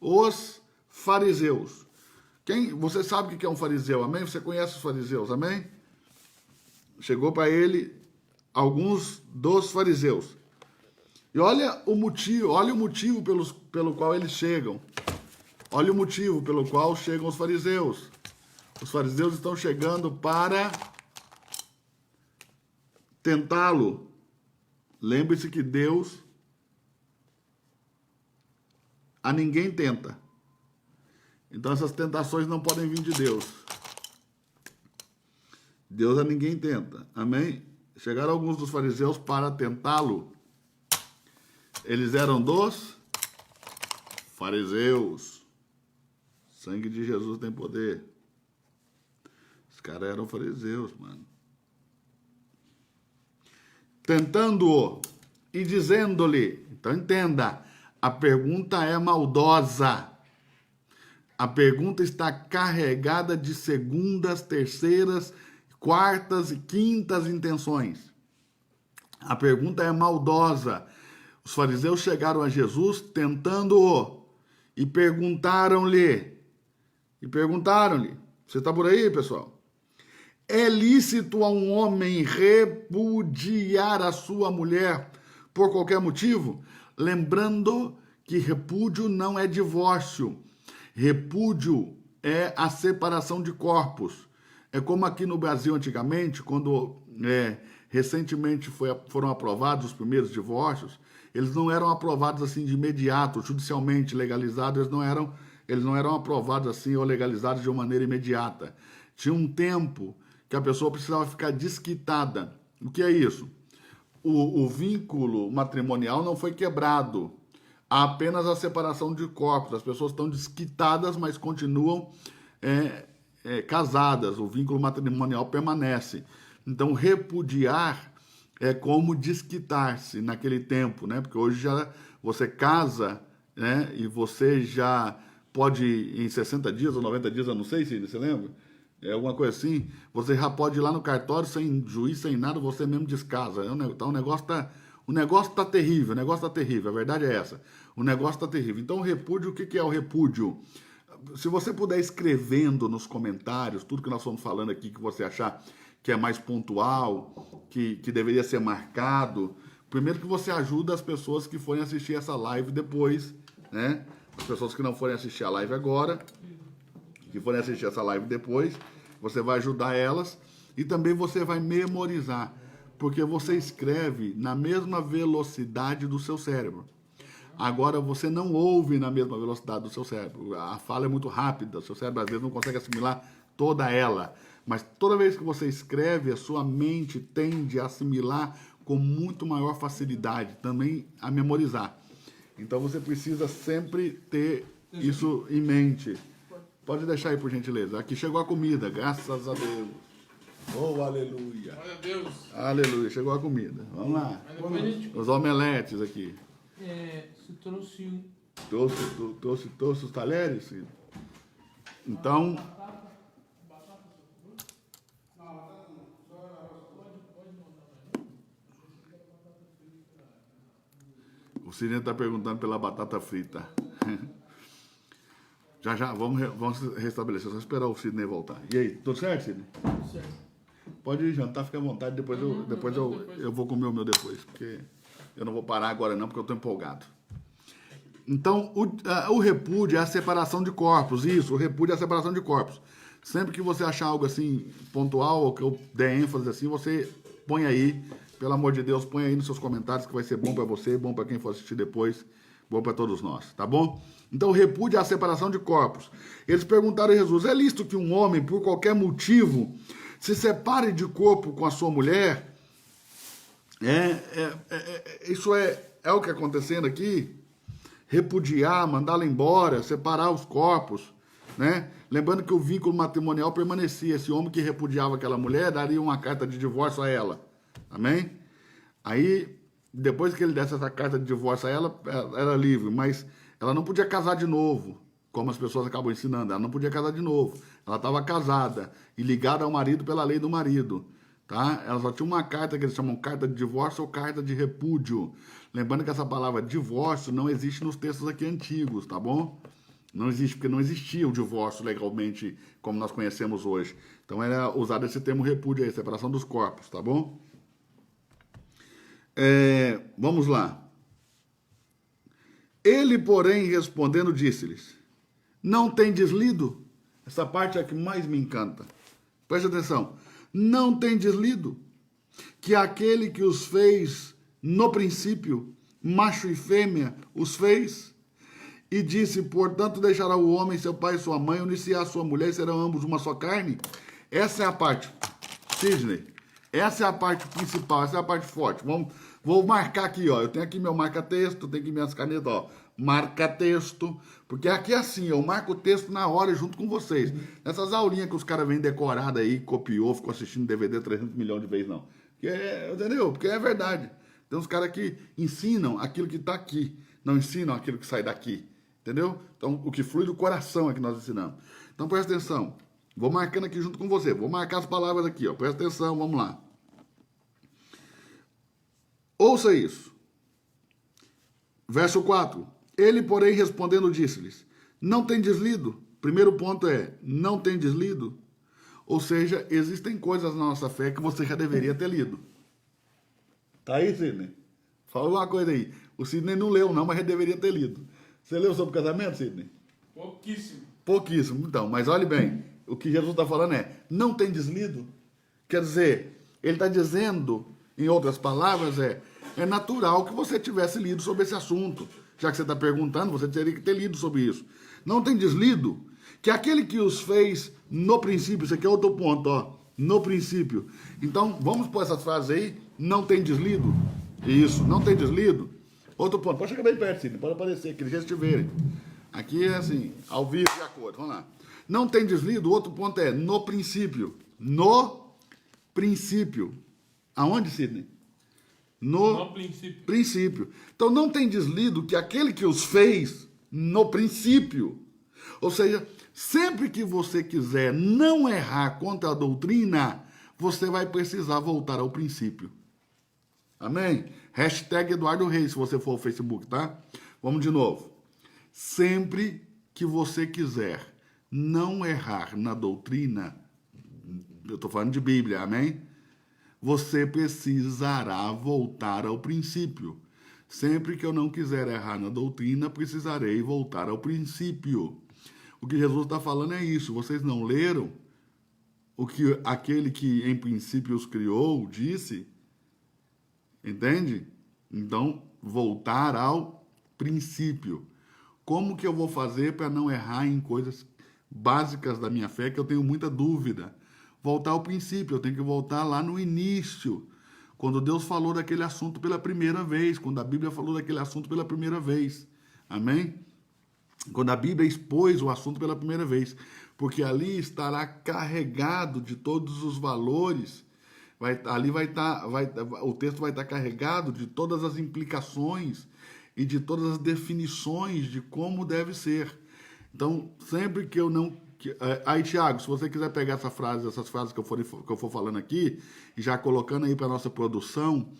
Os fariseus. Você sabe o que é um fariseu, amém? Você conhece os fariseus, amém? Chegou para ele alguns dos fariseus. E olha o motivo pelo qual eles chegam. Olha o motivo pelo qual chegam os fariseus. Os fariseus estão chegando para tentá-lo. Lembre-se que Deus a ninguém tenta. Então essas tentações não podem vir de Deus. Deus a ninguém tenta. Amém? Chegaram alguns dos fariseus para tentá-lo. Eles eram dos fariseus. Sangue de Jesus tem poder. Os caras eram fariseus, mano. Tentando-o e dizendo-lhe. Então entenda, a pergunta é maldosa. A pergunta está carregada de segundas, terceiras, quartas e quintas intenções. A pergunta é maldosa. Os fariseus chegaram a Jesus tentando-o e perguntaram-lhe. Você está por aí, pessoal? É lícito a um homem repudiar a sua mulher por qualquer motivo? Lembrando que repúdio não é divórcio. Repúdio é a separação de corpos. É como aqui no Brasil antigamente, quando recentemente foram aprovados os primeiros divórcios, eles não eram aprovados assim de imediato, judicialmente legalizados, eles não eram aprovados assim ou legalizados de uma maneira imediata. Tinha um tempo que a pessoa precisava ficar desquitada. O que é isso? O vínculo matrimonial não foi quebrado. Há apenas a separação de corpos. As pessoas estão desquitadas, mas continuam casadas. O vínculo matrimonial permanece. Então, repudiar é como desquitar-se naquele tempo, né? Porque hoje já você casa, né? E você já pode, em 60 dias ou 90 dias, eu não sei se você lembra, alguma coisa assim, você já pode ir lá no cartório sem juiz, sem nada, você mesmo descasa. Então, o negócio tá terrível, a verdade é essa. O negócio tá terrível. Então, o repúdio, o que é o repúdio? Se você puder escrevendo nos comentários tudo que nós estamos falando aqui, que você achar que é mais pontual, que deveria ser marcado, primeiro que você ajuda as pessoas que forem assistir essa live depois, né? As pessoas que não forem assistir a live agora, que forem assistir essa live depois, você vai ajudar elas e também você vai memorizar, porque você escreve na mesma velocidade do seu cérebro. Agora, você não ouve na mesma velocidade do seu cérebro. A fala é muito rápida, o seu cérebro às vezes não consegue assimilar toda ela. Mas toda vez que você escreve, a sua mente tende a assimilar com muito maior facilidade, também a memorizar. Então, você precisa sempre ter isso em mente. Pode deixar aí, por gentileza. Aqui chegou a comida, graças a Deus. Oh, aleluia. Glória a Deus. Aleluia, chegou a comida. Vamos lá. Os omeletes aqui. Você trouxe um... Trouxe os talheres, filho? Então... O Sidney está perguntando pela batata frita. Já, vamos restabelecer. Só esperar o Sidney voltar. E aí, tudo certo, Sidney? Tudo certo. Pode ir jantar, fica à vontade. Depois eu vou comer o meu depois. Porque eu não vou parar agora não, porque eu estou empolgado. Então, o repúdio é a separação de corpos. Isso, o repúdio é a separação de corpos. Sempre que você achar algo assim, pontual, ou que eu der ênfase assim, você põe aí. Pelo amor de Deus, põe aí nos seus comentários que vai ser bom para você, bom para quem for assistir depois, bom para todos nós, tá bom? Então, o repúdio é a separação de corpos. Eles perguntaram a Jesus, é lícito que um homem, por qualquer motivo, se separe de corpo com a sua mulher? Isso é o que está acontecendo aqui? Repudiar, mandá-la embora, separar os corpos, né? Lembrando que o vínculo matrimonial permanecia. Esse homem que repudiava aquela mulher daria uma carta de divórcio a ela. Amém? Aí, depois que ele desse essa carta de divórcio a ela, ela era livre, mas ela não podia casar de novo, como as pessoas acabam ensinando. Ela não podia casar de novo. Ela estava casada e ligada ao marido pela lei do marido. Tá? Ela só tinha uma carta que eles chamam carta de divórcio ou carta de repúdio. Lembrando que essa palavra divórcio não existe nos textos aqui antigos, tá bom? Não existe, porque não existia o divórcio legalmente como nós conhecemos hoje. Então era usado esse termo repúdio aí, separação dos corpos, tá bom? Vamos lá. Ele, porém, respondendo, disse-lhes, não tendes lido? Essa parte é a que mais me encanta. Preste atenção. Não tendes lido que aquele que os fez no princípio, macho e fêmea, os fez? E disse, portanto, deixará o homem, seu pai e sua mãe, unir-se à sua mulher, e serão ambos uma só carne? Essa é a parte. Sidney, essa é a parte principal, essa é a parte forte. Vou marcar aqui, ó. Eu tenho aqui meu marca-texto, tenho aqui minhas canetas, ó. Marca-texto. Porque aqui é assim, eu marco o texto na hora junto com vocês. Essas aulinhas que os caras vêm decoradas aí, copiou, ficou assistindo DVD 300 milhões de vezes, não. Entendeu? Porque é verdade. Tem uns caras que ensinam aquilo que está aqui, não ensinam aquilo que sai daqui. Entendeu? Então, o que flui do coração é que nós ensinamos. Então, presta atenção. Vou marcando aqui junto com você. Vou marcar as palavras aqui, ó. Presta atenção, vamos lá. Ouça isso. Verso 4. Ele, porém, respondendo, disse-lhes: não tendes lido? Primeiro ponto é, não tendes lido? Ou seja, existem coisas na nossa fé que você já deveria ter lido. Tá aí, Sidney? Fala uma coisa aí. O Sidney não leu, não, mas já deveria ter lido. Você leu sobre casamento, Sidney? Pouquíssimo. Pouquíssimo, então. Mas olhe bem, o que Jesus está falando é, não tendes lido? Quer dizer, ele está dizendo, em outras palavras, é natural que você tivesse lido sobre esse assunto. Já que você está perguntando, você teria que ter lido sobre isso. Não tendes lido? Que aquele que os fez no princípio, isso aqui é outro ponto, ó. No princípio. Então, vamos pôr essas frases aí. Não tendes lido? Isso, não tendes lido? Outro ponto. Pode chegar bem perto, Sidney. Pode aparecer, que eles já estiverem. Aqui é assim, ao vivo e a cor. Vamos lá. Não tendes lido? Outro ponto é no princípio. No princípio. Aonde, Sidney? No princípio. Então, não tendes lido que aquele que os fez no princípio. Ou seja, sempre que você quiser não errar contra a doutrina, você vai precisar voltar ao princípio. Amém? Hashtag Eduardo Reis, se você for ao Facebook, tá? Vamos de novo. Sempre que você quiser não errar na doutrina, eu estou falando de Bíblia, amém? Você precisará voltar ao princípio. Sempre que eu não quiser errar na doutrina, precisarei voltar ao princípio. O que Jesus está falando é isso. Vocês não leram o que aquele que em princípio os criou disse? Entende? Então, voltar ao princípio. Como que eu vou fazer para não errar em coisas básicas da minha fé que eu tenho muita dúvida? Voltar ao princípio, eu tenho que voltar lá no início, quando Deus falou daquele assunto pela primeira vez, quando a Bíblia falou daquele assunto pela primeira vez. Amém? Quando a Bíblia expôs o assunto pela primeira vez, porque ali estará carregado de todos os valores, o texto vai estar carregado de todas as implicações e de todas as definições de como deve ser. Então, sempre que eu não... Aí, Tiago, se você quiser pegar essas frases que eu for falando aqui, e já colocando aí para a nossa produção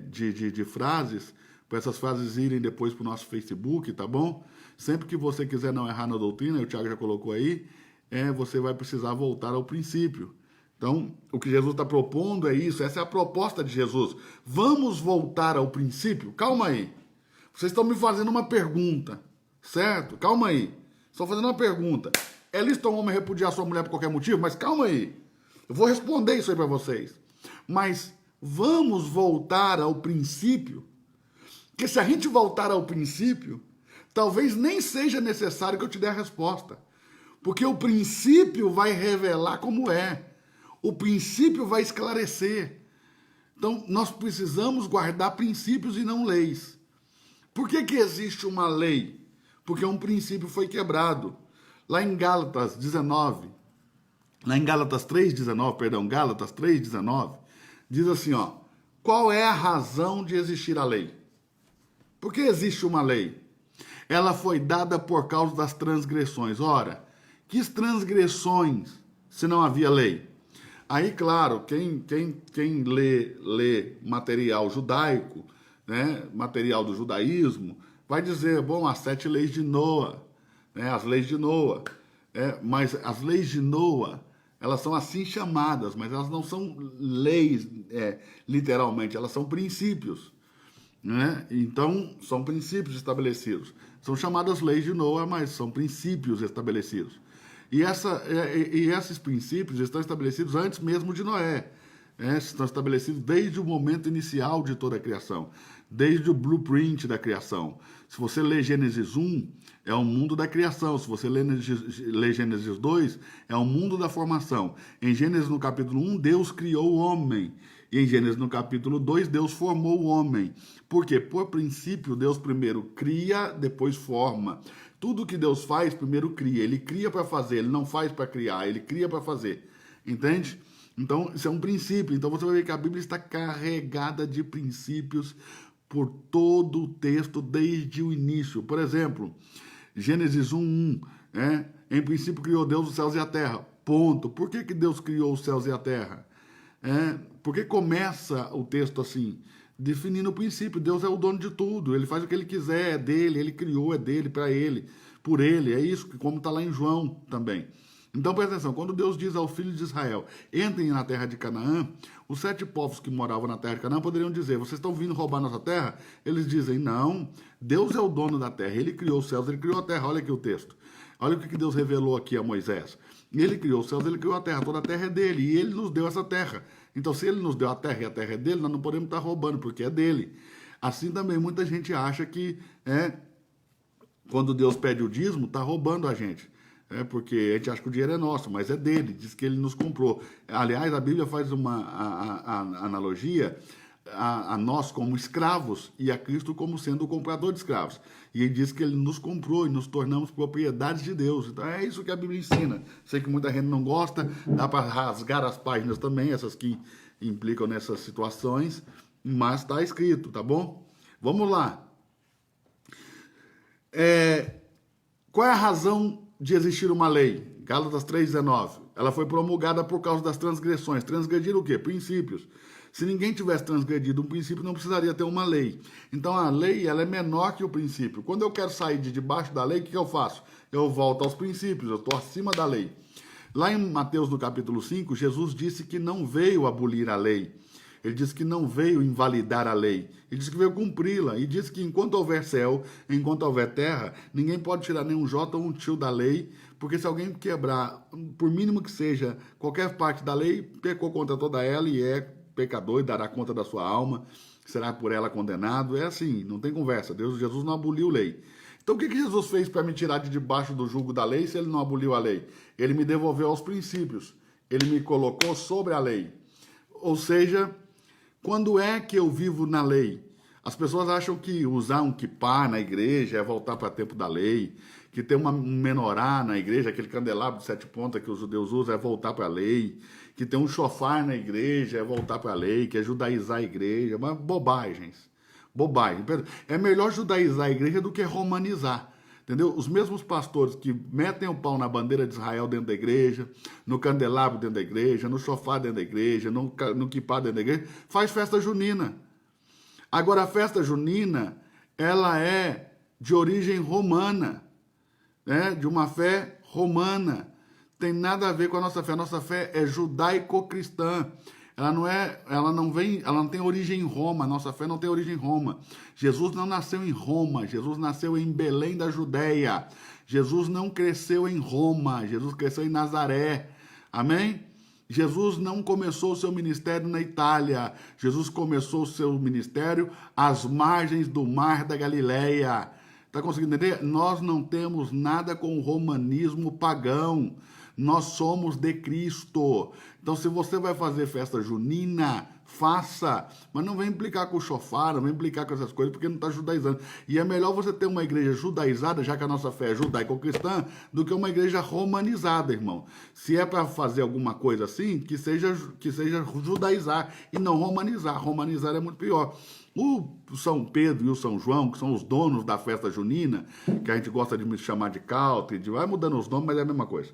de frases, para essas frases irem depois para o nosso Facebook, tá bom? Sempre que você quiser não errar na doutrina, o Tiago já colocou aí, você vai precisar voltar ao princípio. Então, o que Jesus está propondo é isso, essa é a proposta de Jesus. Vamos voltar ao princípio? Calma aí. Vocês estão me fazendo uma pergunta, certo? Calma aí. Estou fazendo uma pergunta. É lícito um homem repudiar sua mulher por qualquer motivo? Mas calma aí. Eu vou responder isso aí para vocês. Mas vamos voltar ao princípio? Porque se a gente voltar ao princípio, talvez nem seja necessário que eu te dê a resposta. Porque o princípio vai revelar como é. O princípio vai esclarecer. Então, nós precisamos guardar princípios e não leis. Por que existe uma lei? Porque um princípio foi quebrado. Lá em Gálatas 19, Gálatas 3,19, diz assim, ó, qual é a razão de existir a lei? Por que existe uma lei? Ela foi dada por causa das transgressões. Ora, que transgressões se não havia lei? Aí, claro, quem lê material judaico, né, material do judaísmo, vai dizer, bom, as 7 leis de Noé, né, as leis de Noé. Mas as leis de Noé, elas são assim chamadas, mas elas não são leis, literalmente, elas são princípios. Né? Então, são princípios estabelecidos. São chamadas leis de Noé, mas são princípios estabelecidos. E esses princípios estão estabelecidos antes mesmo de Noé. estão estabelecidos desde o momento inicial de toda a criação, desde o blueprint da criação. Se você lê Gênesis 1, é o mundo da criação. Se você lê Gênesis 2, é o mundo da formação. Em Gênesis, no capítulo 1, Deus criou o homem. E em Gênesis, no capítulo 2, Deus formou o homem. Por quê? Por princípio, Deus primeiro cria, depois forma. Tudo que Deus faz, primeiro cria. Ele cria para fazer, ele não faz para criar, ele cria para fazer. Entende? Então, isso é um princípio. Então, você vai ver que a Bíblia está carregada de princípios por todo o texto, desde o início. Por exemplo, Gênesis 1:1, em princípio criou Deus os céus e a terra. Ponto. Por que Deus criou os céus e a terra? Porque começa o texto assim, definindo o princípio. Deus é o dono de tudo, ele faz o que ele quiser, é dele, ele criou, é dele, para ele, por ele. É isso, como está lá em João também. Então, presta atenção, quando Deus diz aos filhos de Israel, entrem na terra de Canaã, os 7 povos que moravam na terra de Canaã poderiam dizer, vocês estão vindo roubar nossa terra? Eles dizem, não, Deus é o dono da terra, ele criou os céus, ele criou a terra. Olha aqui o texto. Olha o que Deus revelou aqui a Moisés. Ele criou os céus, ele criou a terra, toda a terra é dele, e ele nos deu essa terra. Então, se ele nos deu a terra e a terra é dele, nós não podemos estar roubando, porque é dele. Assim também, muita gente acha que quando Deus pede o dízimo, está roubando a gente. Porque a gente acha que o dinheiro é nosso, mas é dele, diz que ele nos comprou. Aliás, a Bíblia faz uma analogia a nós como escravos e a Cristo como sendo o comprador de escravos. E ele diz que ele nos comprou e nos tornamos propriedades de Deus. Então é isso que a Bíblia ensina. Sei que muita gente não gosta, dá para rasgar as páginas também, essas que implicam nessas situações, mas está escrito, tá bom? Vamos lá. Qual é a razão de existir uma lei? Gálatas 3,19. Ela foi promulgada por causa das transgressões. Transgredir o quê? Princípios. Se ninguém tivesse transgredido um princípio, não precisaria ter uma lei. Então a lei, ela é menor que o princípio. Quando eu quero sair de debaixo da lei, o que eu faço? Eu volto aos princípios, eu estou acima da lei. Lá em Mateus, no capítulo 5, Jesus disse que não veio abolir a lei. Ele disse que não veio invalidar a lei. Ele disse que veio cumpri-la. E disse que enquanto houver céu, enquanto houver terra, ninguém pode tirar nem um jota ou um tio da lei, porque se alguém quebrar, por mínimo que seja, qualquer parte da lei, pecou contra toda ela e é pecador e dará conta da sua alma, será por ela condenado. É assim, não tem conversa. Jesus não aboliu lei. Então o que Jesus fez para me tirar de debaixo do jugo da lei se ele não aboliu a lei? Ele me devolveu aos princípios. Ele me colocou sobre a lei. Ou seja, quando é que eu vivo na lei? As pessoas acham que usar um kippah na igreja é voltar para o tempo da lei, que ter um menorá na igreja, aquele candelabro de 7 pontas que os judeus usam, é voltar para a lei, que ter um shofar na igreja é voltar para a lei, que é judaizar a igreja. Mas bobagens. Bobagem. É melhor judaizar a igreja do que romanizar. Entendeu? Os mesmos pastores que metem o pau na bandeira de Israel dentro da igreja, no candelabro dentro da igreja, no sofá dentro da igreja, no kippah dentro da igreja, faz festa junina. Agora, a festa junina, ela é de origem romana, de uma fé romana. Tem nada a ver com a nossa fé. A nossa fé é judaico-cristã. Ela não tem origem em Roma, a nossa fé não tem origem em Roma. Jesus não nasceu em Roma, Jesus nasceu em Belém da Judéia. Jesus não cresceu em Roma, Jesus cresceu em Nazaré. Amém? Jesus não começou o seu ministério na Itália, Jesus começou o seu ministério às margens do mar da Galileia. Está conseguindo entender? Nós não temos nada com o romanismo pagão. Nós somos de Cristo. Então, se você vai fazer festa junina, faça. Mas não vem implicar com o shofar, não vem implicar com essas coisas, porque não está judaizando. E é melhor você ter uma igreja judaizada, já que a nossa fé é judaico-cristã, do que uma igreja romanizada, irmão. Se é para fazer alguma coisa assim, que seja judaizar e não romanizar. Romanizar é muito pior. O São Pedro e o São João, que são os donos da festa junina, que a gente gosta de me chamar de Caltre, vai mudando os nomes, mas é a mesma coisa.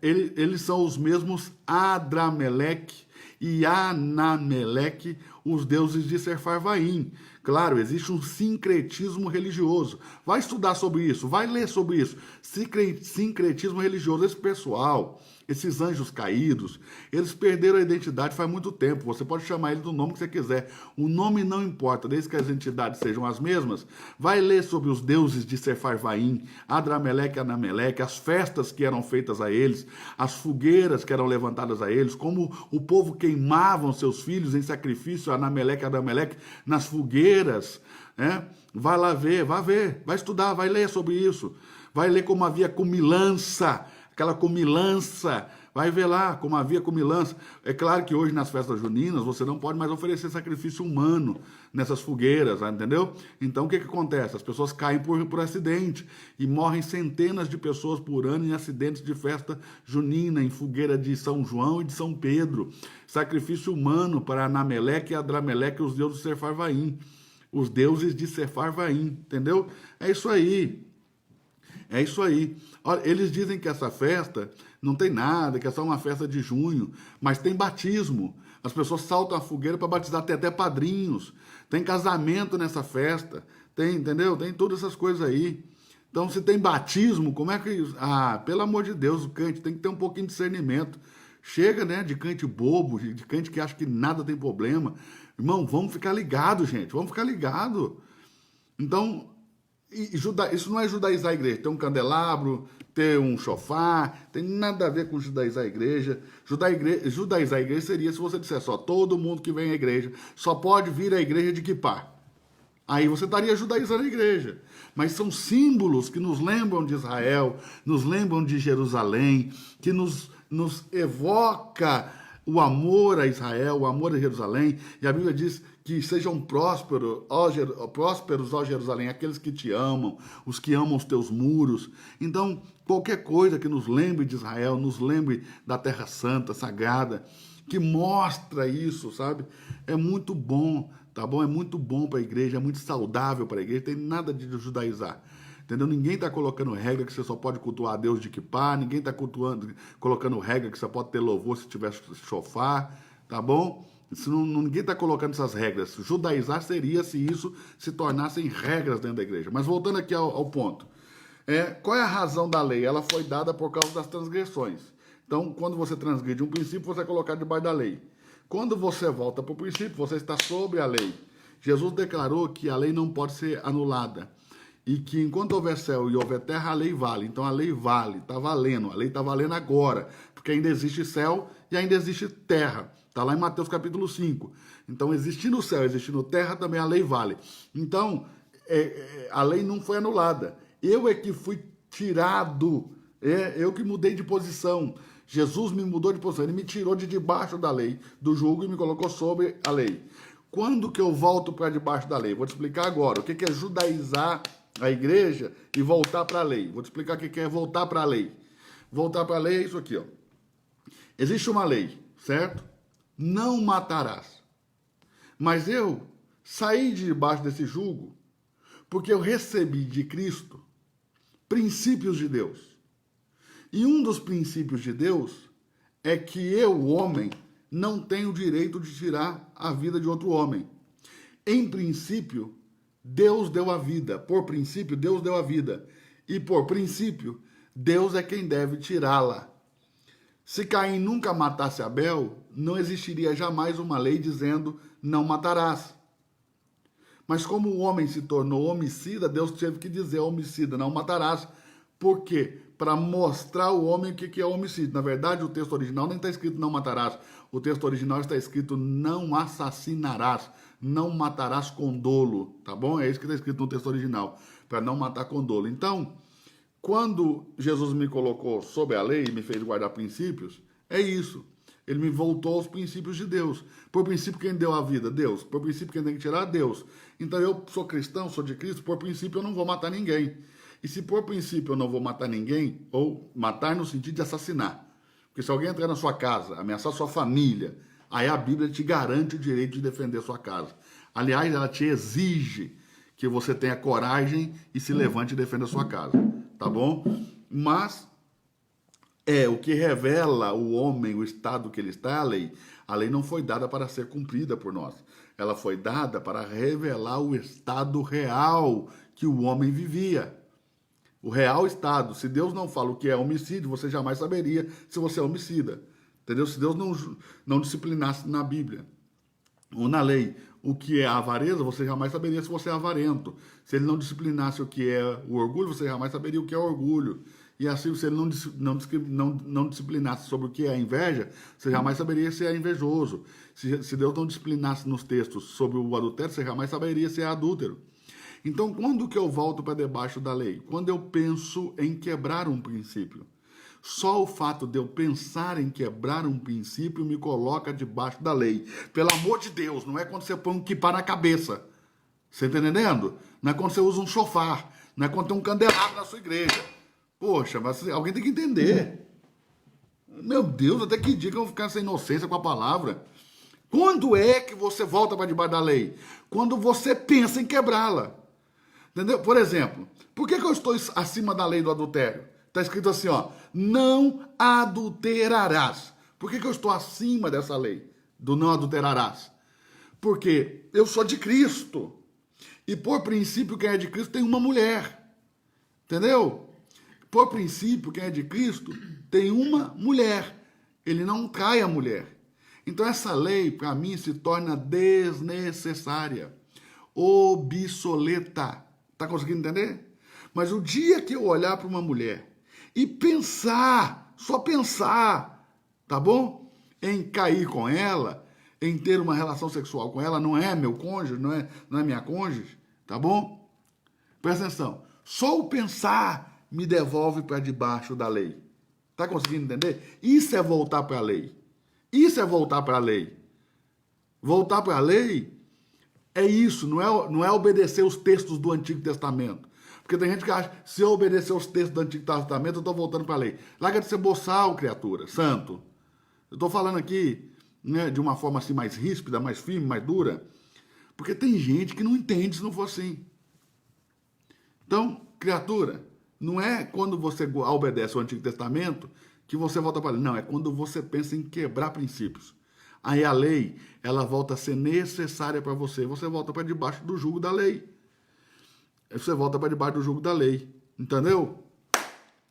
Eles são os mesmos Adrameleque e Anameleque, os deuses de Sefarvaim. Claro, existe um sincretismo religioso. Vai estudar sobre isso, vai ler sobre isso. Sincretismo religioso. Esse pessoal, esses anjos caídos, eles perderam a identidade faz muito tempo. Você pode chamar eles do nome que você quiser. O nome não importa, desde que as entidades sejam as mesmas. Vai ler sobre os deuses de Sefarvaim, Adrameleque e Anameleque, as festas que eram feitas a eles, as fogueiras que eram levantadas a eles, como o povo queimava queimavam seus filhos em sacrifício a Anameleque e Adrameleque nas fogueiras. Vai lá ver, vai estudar, vai ler sobre isso. Vai ler como havia comilança, aquela comilança. Vai ver lá como havia comilança. É claro que hoje nas festas juninas você não pode mais oferecer sacrifício humano nessas fogueiras, entendeu? Então o que acontece? As pessoas caem por acidente e morrem centenas de pessoas por ano em acidentes de festa junina, em fogueira de São João e de São Pedro. Sacrifício humano para Anameleque e Adrameleque, os deuses de Sefarvaim. Os deuses de Sefarvaim, entendeu? É isso aí. É isso aí. Olha, eles dizem que essa festa não tem nada, que é só uma festa de junho, mas tem batismo. As pessoas saltam a fogueira para batizar, tem até padrinhos. Tem casamento nessa festa, tem, entendeu? Tem todas essas coisas aí. Então, se tem batismo, como é que... Ah, pelo amor de Deus, o crente tem que ter um pouquinho de discernimento. Chega, né, de crente bobo, de crente que acha que nada tem problema. Irmão, vamos ficar ligados, gente, vamos ficar ligados. Então... isso não é judaizar a igreja, ter um candelabro, ter um chofar, tem nada a ver com judaizar a igreja. Judaizar a igreja seria se você dissesse, ó, todo mundo que vem à igreja só pode vir à igreja de quipá. Aí você estaria judaizando a igreja. Mas são símbolos que nos lembram de Israel, nos lembram de Jerusalém, que nos evoca o amor a Israel, o amor a Jerusalém. E a Bíblia diz que sejam prósperos, ó Jerusalém, aqueles que te amam, os que amam os teus muros. Então, qualquer coisa que nos lembre de Israel, nos lembre da Terra Santa, Sagrada, que mostra isso, sabe? É muito bom, tá bom? É muito bom para a igreja, é muito saudável para a igreja, tem nada de judaizar. Entendeu? Ninguém está colocando regra que você só pode cultuar a Deus de quipá, ninguém está colocando regra que você pode ter louvor se tiver chofar, tá bom? Ninguém está colocando essas regras. Judaizar seria se isso se tornassem regras dentro da igreja. Mas voltando aqui ao ponto. Qual é a razão da lei? Ela foi dada por causa das transgressões. Então, quando você transgride um princípio, você é colocado debaixo da lei. Quando você volta para o princípio, você está sobre a lei. Jesus declarou que a lei não pode ser anulada. E que enquanto houver céu e houver terra, a lei vale. Então a lei vale, está valendo. A lei está valendo agora. Porque ainda existe céu e ainda existe terra. Está lá em Mateus capítulo 5. Então, existindo céu, existindo terra, também a lei vale. Então, a lei não foi anulada. Eu é que fui tirado. Eu que mudei de posição. Jesus me mudou de posição. Ele me tirou de debaixo da lei, do jugo, e me colocou sobre a lei. Quando que eu volto para debaixo da lei? Vou te explicar agora. O que é judaizar a igreja e voltar para a lei? Vou te explicar o que é voltar para a lei. Voltar para a lei é isso aqui, ó. Existe uma lei, certo? Não matarás. Mas eu saí de debaixo desse jugo porque eu recebi de Cristo princípios de Deus. E um dos princípios de Deus é que eu, o homem, não tenho o direito de tirar a vida de outro homem. Em princípio, Deus deu a vida. Por princípio, Deus deu a vida. E por princípio, Deus é quem deve tirá-la. Se Caim nunca matasse Abel, não existiria jamais uma lei dizendo não matarás. Mas como o homem se tornou homicida, Deus teve que dizer ao homicida não matarás. Por quê? Para mostrar ao homem o que é homicídio. Na verdade, o texto original nem está escrito não matarás. O texto original está escrito não assassinarás. Não matarás com dolo. Tá bom? É isso que está escrito no texto original. Para não matar com dolo. Então, quando Jesus me colocou sob a lei e me fez guardar princípios, é isso. Ele me voltou aos princípios de Deus. Por princípio, quem deu a vida? Deus. Por princípio, quem tem que tirar? Deus. Então, eu sou cristão, sou de Cristo, por princípio, eu não vou matar ninguém. E se por princípio eu não vou matar ninguém, ou matar no sentido de assassinar, porque se alguém entrar na sua casa, ameaçar sua família, aí a Bíblia te garante o direito de defender sua casa. Aliás, ela te exige que você tenha coragem e se levante e defenda a sua casa. Tá bom? Mas o que revela o homem, o estado que ele está, é a lei. A lei não foi dada para ser cumprida por nós. Ela foi dada para revelar o estado real que o homem vivia. O real estado. Se Deus não fala o que é homicídio, você jamais saberia se você é homicida. Entendeu? Se Deus não disciplinasse na Bíblia ou na lei o que é a avareza, você jamais saberia se você é avarento. Se ele não disciplinasse o que é o orgulho, você jamais saberia o que é orgulho. E assim, se ele não disciplinasse sobre o que é inveja, você jamais saberia se é invejoso. Se Deus não disciplinasse nos textos sobre o adultério, você jamais saberia se é adúltero. Então, quando que eu volto para debaixo da lei? Quando eu penso em quebrar um princípio. Só o fato de eu pensar em quebrar um princípio me coloca debaixo da lei. Pelo amor de Deus, não é quando você põe um kippah na cabeça. Você está entendendo? Não é quando você usa um chofar. Não é quando tem um candelabro na sua igreja. Poxa, mas alguém tem que entender. Meu Deus, até que dia que eu vou ficar sem inocência com a palavra? Quando é que você volta para debaixo da lei? Quando você pensa em quebrá-la. Entendeu? Por exemplo, por que eu estou acima da lei do adultério? Está escrito assim, ó, não adulterarás. Por que eu estou acima dessa lei do não adulterarás? Porque eu sou de Cristo. E por princípio, quem é de Cristo tem uma mulher. Entendeu? Por princípio, quem é de Cristo tem uma mulher. Ele não trai a mulher. Então essa lei, para mim, se torna desnecessária, obsoleta. Está conseguindo entender? Mas o dia que eu olhar para uma mulher e pensar, só pensar, tá bom? Em cair com ela, em ter uma relação sexual com ela, não é meu cônjuge, não é minha cônjuge, tá bom? Presta atenção. Só o pensar me devolve para debaixo da lei. Tá conseguindo entender? Isso é voltar para a lei. Isso é voltar para a lei. Voltar para a lei é isso, não é obedecer os textos do Antigo Testamento. Porque tem gente que acha, se eu obedecer os textos do Antigo Testamento, eu estou voltando para a lei. Larga de ser boçal, criatura, santo. Eu estou falando aqui, né, de uma forma assim mais ríspida, mais firme, mais dura, porque tem gente que não entende se não for assim. Então, criatura, não é quando você obedece o Antigo Testamento que você volta para a lei. Não, é quando você pensa em quebrar princípios. Aí a lei, ela volta a ser necessária para você. Você volta para debaixo do jugo da lei. Você volta para debaixo do jugo da lei. Entendeu?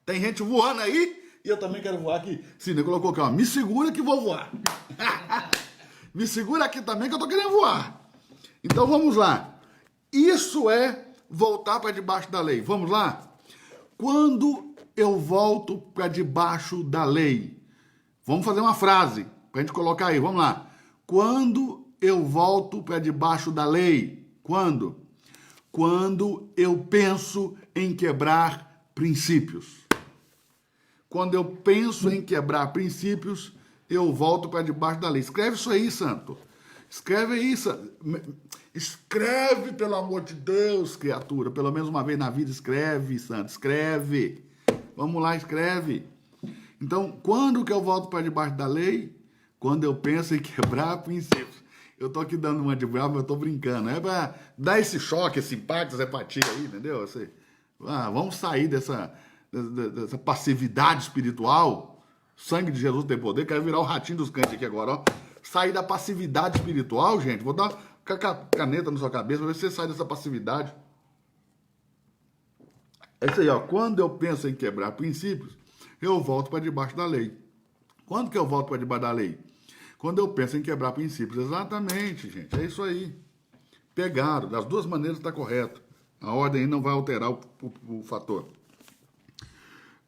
Tem gente voando aí e eu também quero voar aqui. Cine colocou aqui, ó. Me segura que vou voar. Me segura aqui também que eu tô querendo voar. Então vamos lá. Isso é voltar para debaixo da lei. Vamos lá? Quando eu volto para debaixo da lei. Vamos fazer uma frase para a gente colocar aí. Vamos lá. Quando eu volto para debaixo da lei. Quando? Quando eu penso em quebrar princípios. Quando eu penso em quebrar princípios, eu volto para debaixo da lei. Escreve isso aí, santo. Escreve isso. Escreve, pelo amor de Deus, criatura. Pelo menos uma vez na vida, escreve, santo. Escreve. Vamos lá, escreve. Então, quando que eu volto para debaixo da lei? Quando eu penso em quebrar princípios. Eu tô aqui dando uma de bravo, mas eu tô brincando. É para dar esse choque, esse impacto, essa empatia aí, entendeu? Vamos sair dessa passividade espiritual. Sangue de Jesus tem poder. Quero virar o ratinho dos cães aqui agora, ó. Sair da passividade espiritual, gente. Vou dar uma caneta na sua cabeça para ver se você sai dessa passividade. É isso aí, ó. Quando eu penso em quebrar princípios, eu volto para debaixo da lei. Quando que eu volto para debaixo da lei? Quando eu penso em quebrar princípios. Exatamente, gente. É isso aí. Pegaram. Das duas maneiras está correto. A ordem aí não vai alterar o fator.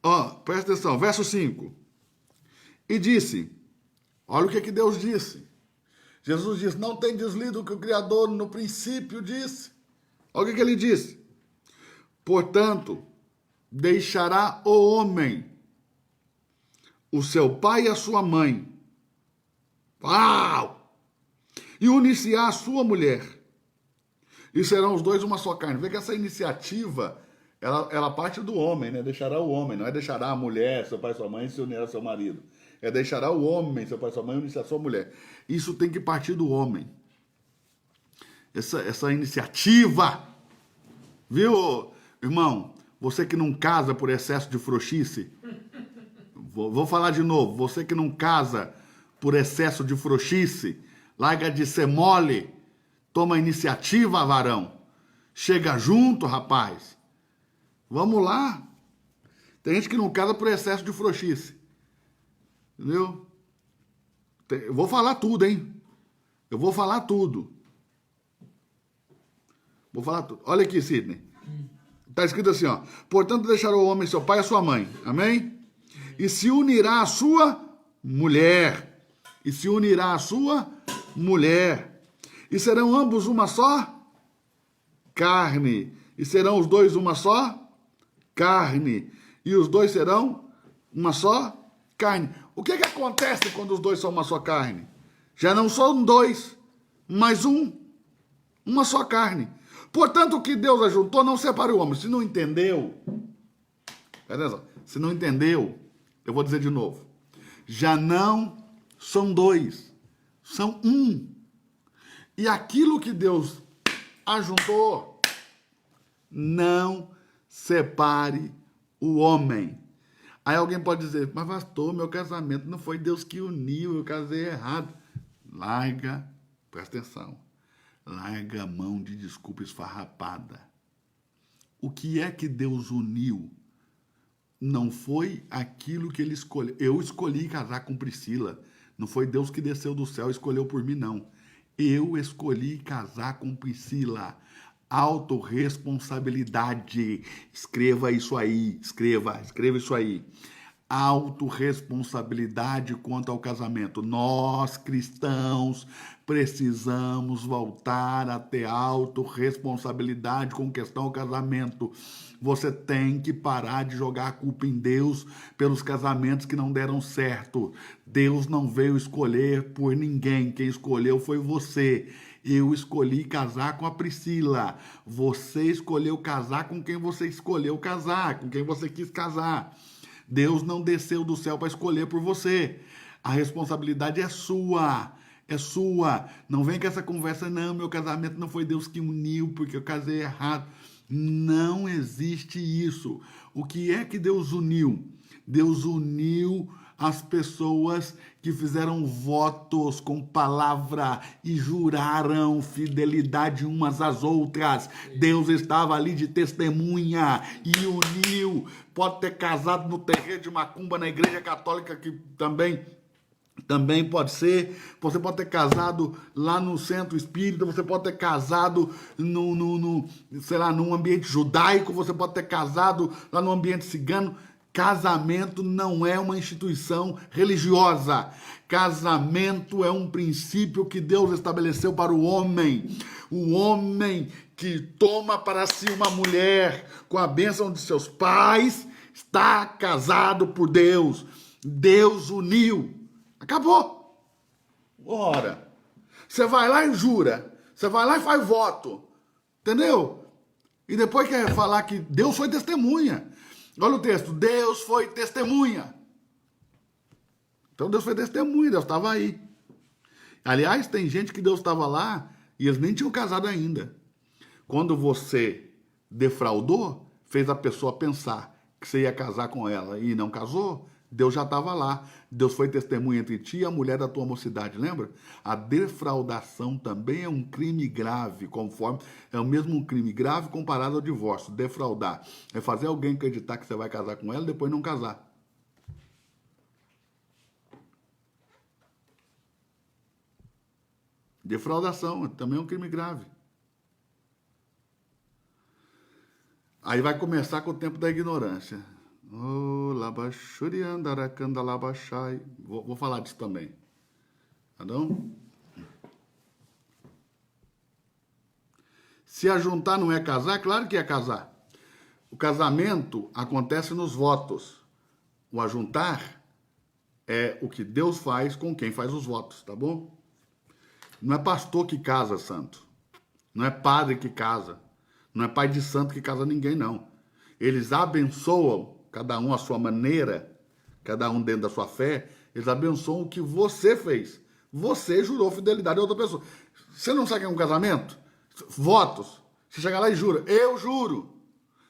Ó, presta atenção. Verso 5. E disse, olha o que Deus disse. Jesus disse, não tem deslido o que o Criador no princípio disse. Olha o que ele disse. Portanto, deixará o homem, o seu pai e a sua mãe. Uau! E unir-se-á a sua mulher. E serão os dois uma só carne. Vê que essa iniciativa, ela parte do homem, né? Deixará o homem. Não é deixará a mulher, seu pai e sua mãe, se unirá ao seu marido. É deixará o homem, seu pai e sua mãe, unir-se à sua mulher. Isso tem que partir do homem. Essa iniciativa. Viu, irmão? Você que não casa por excesso de frouxice. Vou falar de novo. Você que não casa por excesso de frouxice. Larga de ser mole. Toma iniciativa, varão. Chega junto, rapaz. Vamos lá. Tem gente que não casa por excesso de frouxice. Entendeu? Eu vou falar tudo, hein? Eu vou falar tudo. Vou falar tudo. Olha aqui, Sidney. Está escrito assim, ó. Portanto, deixará o homem seu pai e a sua mãe. Amém? E se unirá à sua mulher. E se unirá à sua mulher. E serão ambos uma só carne. E serão os dois uma só carne. E os dois serão uma só carne. O que acontece quando os dois são uma só carne? Já não são dois, mas um. Uma só carne. Portanto, o que Deus ajuntou, não separe o homem. Se não entendeu, beleza? Se não entendeu, eu vou dizer de novo. Já não são dois, são um. E aquilo que Deus ajuntou, não separe o homem. Aí alguém pode dizer, mas pastor, meu casamento não foi Deus que uniu, eu casei errado. Larga, presta atenção, larga a mão de desculpa esfarrapada. O que é que Deus uniu? Não foi aquilo que ele escolheu. Eu escolhi casar com Priscila. Não foi Deus que desceu do céu e escolheu por mim, não. Eu escolhi casar com Priscila. Autorresponsabilidade. Escreva isso aí. Escreva isso aí. Autorresponsabilidade quanto ao casamento. Nós, cristãos, precisamos voltar a ter autorresponsabilidade com questão ao casamento. Você tem que parar de jogar a culpa em Deus pelos casamentos que não deram certo. Deus não veio escolher por ninguém. Quem escolheu foi você. Eu escolhi casar com a Priscila. Você escolheu casar com quem você escolheu casar, com quem você quis casar. Deus não desceu do céu para escolher por você. A responsabilidade é sua. É sua. Não vem com essa conversa, não, meu casamento não foi Deus que uniu porque eu casei errado. Não existe isso. O que é que Deus uniu? Deus uniu as pessoas que fizeram votos com palavra e juraram fidelidade umas às outras. Deus estava ali de testemunha e uniu. Pode ter casado no terreiro de macumba na igreja católica, que também pode ser. Você pode ter casado lá no centro espírita, você pode ter casado num ambiente judaico, você pode ter casado lá no ambiente cigano. Casamento não é uma instituição religiosa. Casamento é um princípio que Deus estabeleceu para o homem. O homem que toma para si uma mulher com a bênção de seus pais está casado por Deus. Deus uniu. Acabou. Ora, você vai lá e jura. Você vai lá e faz voto. Entendeu? E depois quer falar que Deus foi testemunha. Olha o texto, Deus foi testemunha. Então Deus foi testemunha, Deus estava aí. Aliás, tem gente que Deus estava lá e eles nem tinham casado ainda. Quando você defraudou, fez a pessoa pensar que você ia casar com ela e não casou, Deus já estava lá. Deus foi testemunha entre ti e a mulher da tua mocidade, lembra? A defraudação também é um crime grave, é o mesmo crime grave comparado ao divórcio. Defraudar é fazer alguém acreditar que você vai casar com ela e depois não casar. Defraudação também é um crime grave. Aí vai começar com o tempo da ignorância. Vou falar disso também. Entendeu? Se ajuntar não é casar, claro que é casar. O casamento acontece nos votos. O ajuntar é o que Deus faz com quem faz os votos, tá bom? Não é pastor que casa, santo. Não é padre que casa. Não é pai de santo que casa ninguém, não. Eles abençoam, cada um à sua maneira, cada um dentro da sua fé, eles abençoam o que você fez. Você jurou fidelidade a outra pessoa. Você não sabe o que é um casamento? Votos. Você chega lá e jura, eu juro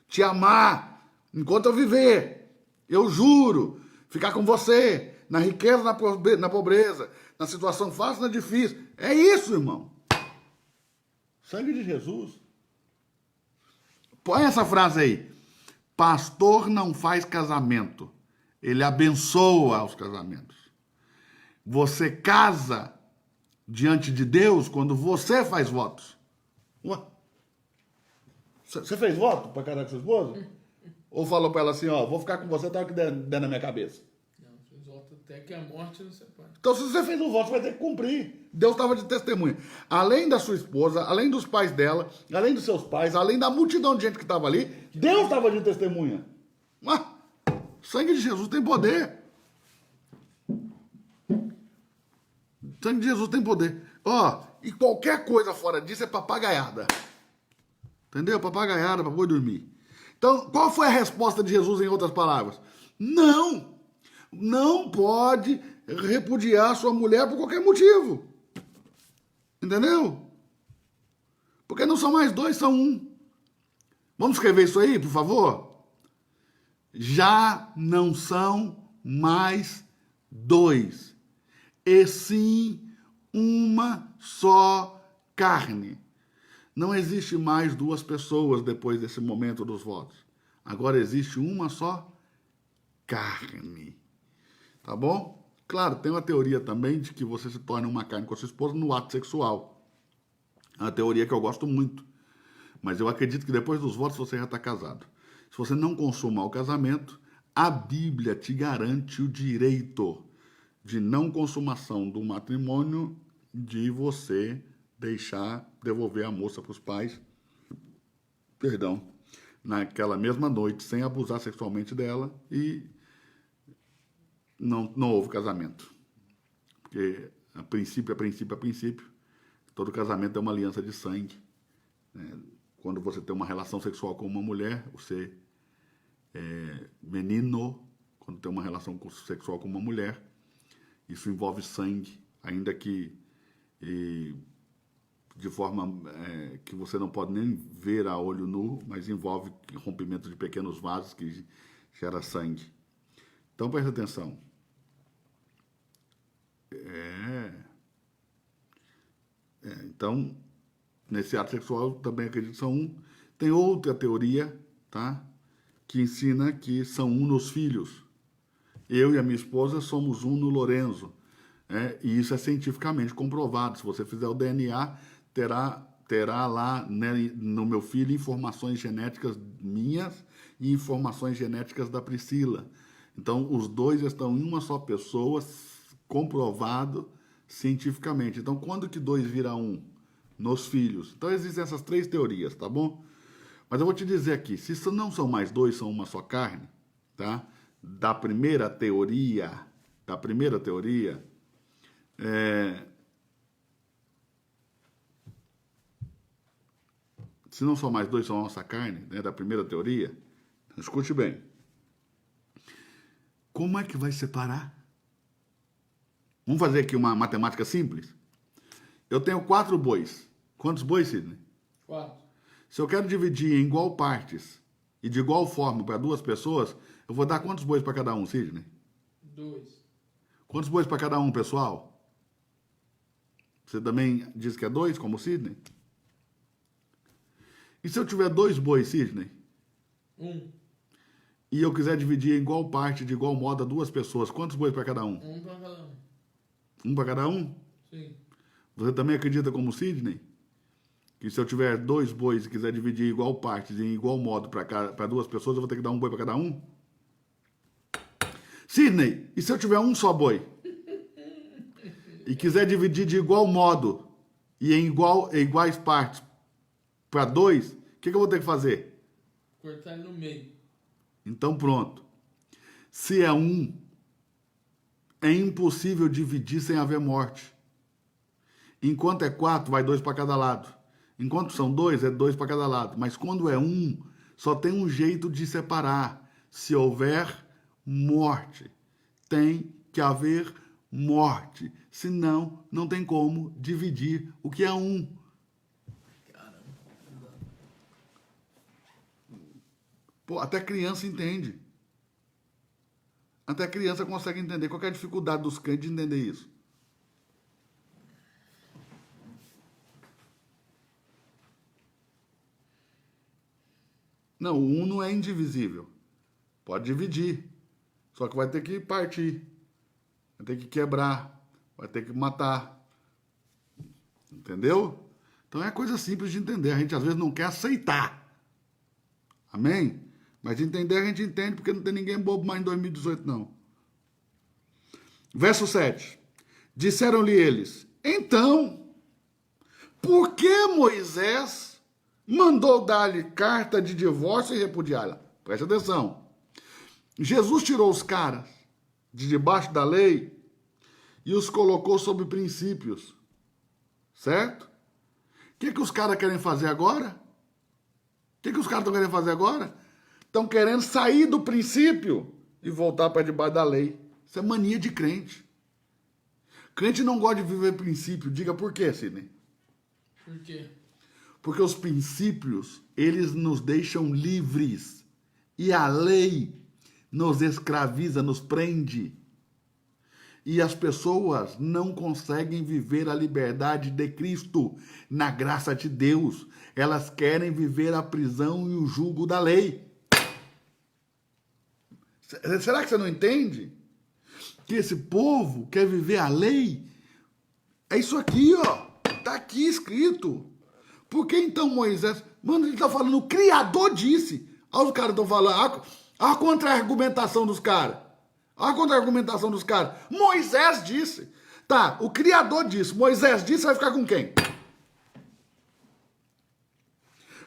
te amar enquanto eu viver. Eu juro ficar com você na riqueza, na pobreza, na situação fácil, na difícil. É isso, irmão. Sangue de Jesus. Põe essa frase aí. Pastor não faz casamento. Ele abençoa os casamentos. Você casa diante de Deus quando você faz votos. Ué. Você fez voto para casar com sua esposa? Ou falou para ela assim, ó, vou ficar com você até o que der na minha cabeça? Não, fiz voto até que a morte não separe. Então, se você fez um voto, você vai ter que cumprir. Deus estava de testemunha. Além da sua esposa, além dos pais dela, além dos seus pais, além da multidão de gente que estava ali, Deus estava de testemunha. Ah, o sangue de Jesus tem poder. O sangue de Jesus tem poder. Ó, e qualquer coisa fora disso é papagaiada. Entendeu? Papagaiada para boi dormir. Então, qual foi a resposta de Jesus em outras palavras? Não! Não pode repudiar sua mulher por qualquer motivo. Entendeu? Porque não são mais dois, são um. Vamos escrever isso aí, por favor? Já não são mais dois, e sim uma só carne. Não existe mais duas pessoas depois desse momento dos votos. Agora existe uma só carne. Tá bom? Claro, tem uma teoria também de que você se torna uma carne com a sua esposa no ato sexual. É uma teoria que eu gosto muito. Mas eu acredito que depois dos votos você já está casado. Se você não consumar o casamento, a Bíblia te garante o direito de não consumação do matrimônio, de você devolver a moça para os pais, naquela mesma noite, sem abusar sexualmente dela, e não houve casamento. Porque, a princípio, todo casamento é uma aliança de sangue. Né? Quando você tem uma relação sexual com uma mulher, você é menino. Quando tem uma relação sexual com uma mulher, isso envolve sangue, ainda que de forma que você não pode nem ver a olho nu, mas envolve rompimento de pequenos vasos que gera sangue. Então, preste atenção. Então, nesse ato sexual, também acredito que são um. Tem outra teoria, tá? Que ensina que são um nos filhos. Eu e a minha esposa somos um no Lorenzo. E isso é cientificamente comprovado. Se você fizer o DNA, terá lá, né, no meu filho informações genéticas minhas e informações genéticas da Priscila. Então, os dois estão em uma só pessoa, comprovado cientificamente. Então, quando que dois vira um? Nos filhos. Então, existem essas três teorias, tá bom? Mas eu vou te dizer aqui, se não são mais dois, são uma só carne, tá? Da primeira teoria, se não são mais dois, são a nossa carne, né, da primeira teoria, escute bem. Como é que vai separar? Vamos fazer aqui uma matemática simples? Eu tenho 4 bois. Quantos bois, Sidney? 4. Se eu quero dividir em igual partes e de igual forma para 2 pessoas, eu vou dar quantos bois para cada um, Sidney? 2. Quantos bois para cada um, pessoal? Você também diz que é 2, como o Sidney? E se eu tiver 2 bois, Sidney? 1. E eu quiser dividir em igual parte, de igual modo, a 2 pessoas, quantos bois para cada um? 1 para cada um. 1 para cada um? Sim. Você também acredita como o Sidney? Que se eu tiver 2 bois e quiser dividir em igual partes e em igual modo para 2 pessoas, eu vou ter que dar 1 boi para cada um? Sidney, e se eu tiver um só boi? E quiser dividir de igual modo e em iguais partes para 2, o que eu vou ter que fazer? Cortar ele no meio. Então pronto. Se é 1, é impossível dividir sem haver morte. Enquanto é 4, vai 2 para cada lado. Enquanto são 2, é 2 para cada lado. Mas quando é 1, só tem um jeito de separar. Se houver morte. Tem que haver morte. Senão, não tem como dividir o que é 1. Caramba. Pô, até criança entende. Até criança consegue entender. Qual é a dificuldade dos crentes de entender isso? Não, o 1 não é indivisível. Pode dividir. Só que vai ter que partir. Vai ter que quebrar. Vai ter que matar. Entendeu? Então é coisa simples de entender. A gente às vezes não quer aceitar. Amém? Mas entender a gente entende, porque não tem ninguém bobo mais em 2018, não. Verso 7. Disseram-lhe eles, então, por que Moisés mandou dar-lhe carta de divórcio e repudiá-la? Preste atenção. Jesus tirou os caras de debaixo da lei e os colocou sob princípios. Certo? O que os caras querem fazer agora? O que os caras estão querendo fazer agora? Estão querendo sair do princípio e voltar para debaixo da lei. Isso é mania de crente. Crente não gosta de viver princípio. Diga por quê, Sidney? Por quê? Porque os princípios, eles nos deixam livres. E a lei nos escraviza, nos prende. E as pessoas não conseguem viver a liberdade de Cristo na graça de Deus. Elas querem viver a prisão e o jugo da lei. Será que você não entende? Que esse povo quer viver a lei? É isso aqui, ó. Está aqui escrito. Por que então Moisés... Mano, ele está falando, o Criador disse. Olha os caras estão falando. Olha a contra-argumentação dos caras. Olha a contra-argumentação dos caras. Moisés disse. Tá, o Criador disse. Moisés disse, vai ficar com quem?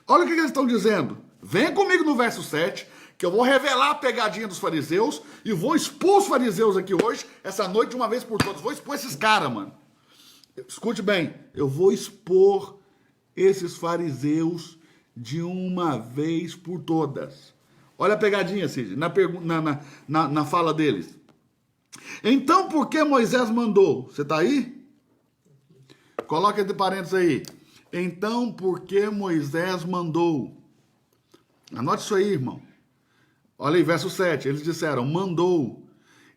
Olha o que eles estão dizendo. Venha comigo no verso 7, que eu vou revelar a pegadinha dos fariseus e vou expor os fariseus aqui hoje, essa noite, de uma vez por todas. Vou expor esses caras, mano. Escute bem, eu vou expor esses fariseus de uma vez por todas. Olha a pegadinha, Cid, na fala deles. Então, por que Moisés mandou? Você está aí? Coloca entre parênteses aí. Então, por que Moisés mandou? Anote isso aí, irmão. Olha aí, verso 7. Eles disseram, mandou.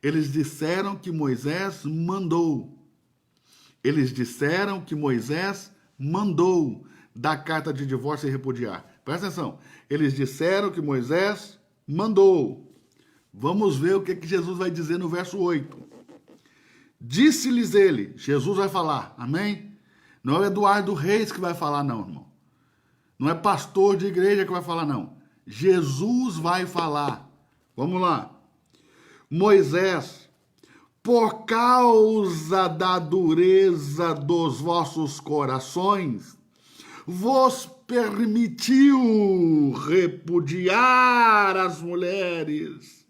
Eles disseram que Moisés mandou. Eles disseram que Moisés mandou dar carta de divórcio e repudiar. Presta atenção. Eles disseram que Moisés mandou. Vamos ver o que Jesus vai dizer no verso 8. Disse-lhes ele, Jesus vai falar, amém? Não é Eduardo Reis que vai falar, não, irmão. Não é pastor de igreja que vai falar, não. Jesus vai falar. Vamos lá. Moisés, por causa da dureza dos vossos corações, vos permitiu repudiar as mulheres.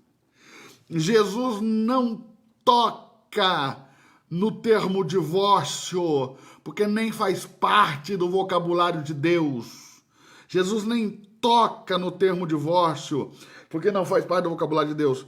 Jesus não toca no termo divórcio, porque nem faz parte do vocabulário de Deus. Jesus nem toca no termo divórcio, porque não faz parte do vocabulário de Deus.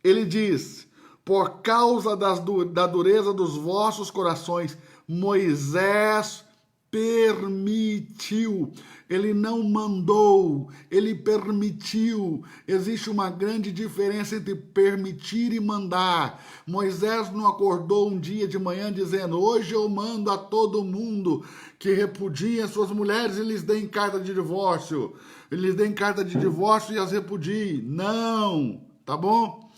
Ele diz, por causa da dureza dos vossos corações, Moisés permitiu. Ele não mandou, ele permitiu. Existe uma grande diferença entre permitir e mandar. Moisés não acordou um dia de manhã dizendo, hoje eu mando a todo mundo que repudiem as suas mulheres e lhes deem carta de divórcio. Eles deem carta de divórcio e as repudiem. Não, tá bom?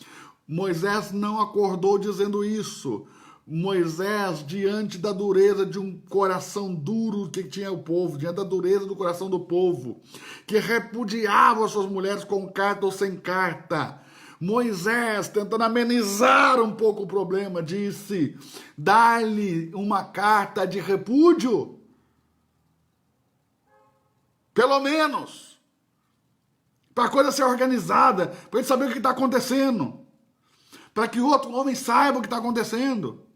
Moisés não acordou dizendo isso. Moisés, diante da dureza de um coração duro que tinha o povo, diante da dureza do coração do povo, que repudiava as suas mulheres com carta ou sem carta, Moisés, tentando amenizar um pouco o problema, disse, dá-lhe uma carta de repúdio, pelo menos, para a coisa ser organizada, para ele saber o que está acontecendo, para que outro homem saiba o que está acontecendo,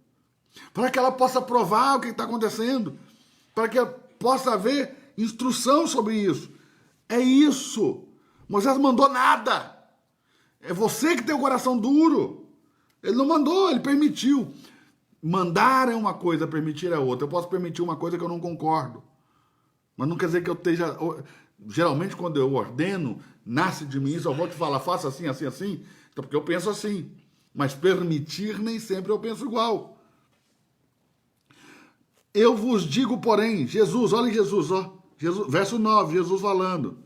para que ela possa provar o que está acontecendo, para que possa haver instrução sobre isso. É isso. Moisés não mandou nada. É você que tem o coração duro. Ele não mandou, ele permitiu. Mandar é uma coisa, permitir é outra. Eu posso permitir uma coisa que eu não concordo. Mas não quer dizer que eu esteja... Geralmente, quando eu ordeno, nasce de mim, só vou te falar, faça assim, assim, assim. Então, porque eu penso assim. Mas permitir, nem sempre eu penso igual. Eu vos digo, porém, Jesus, olha Jesus, ó, Jesus, verso 9, Jesus falando.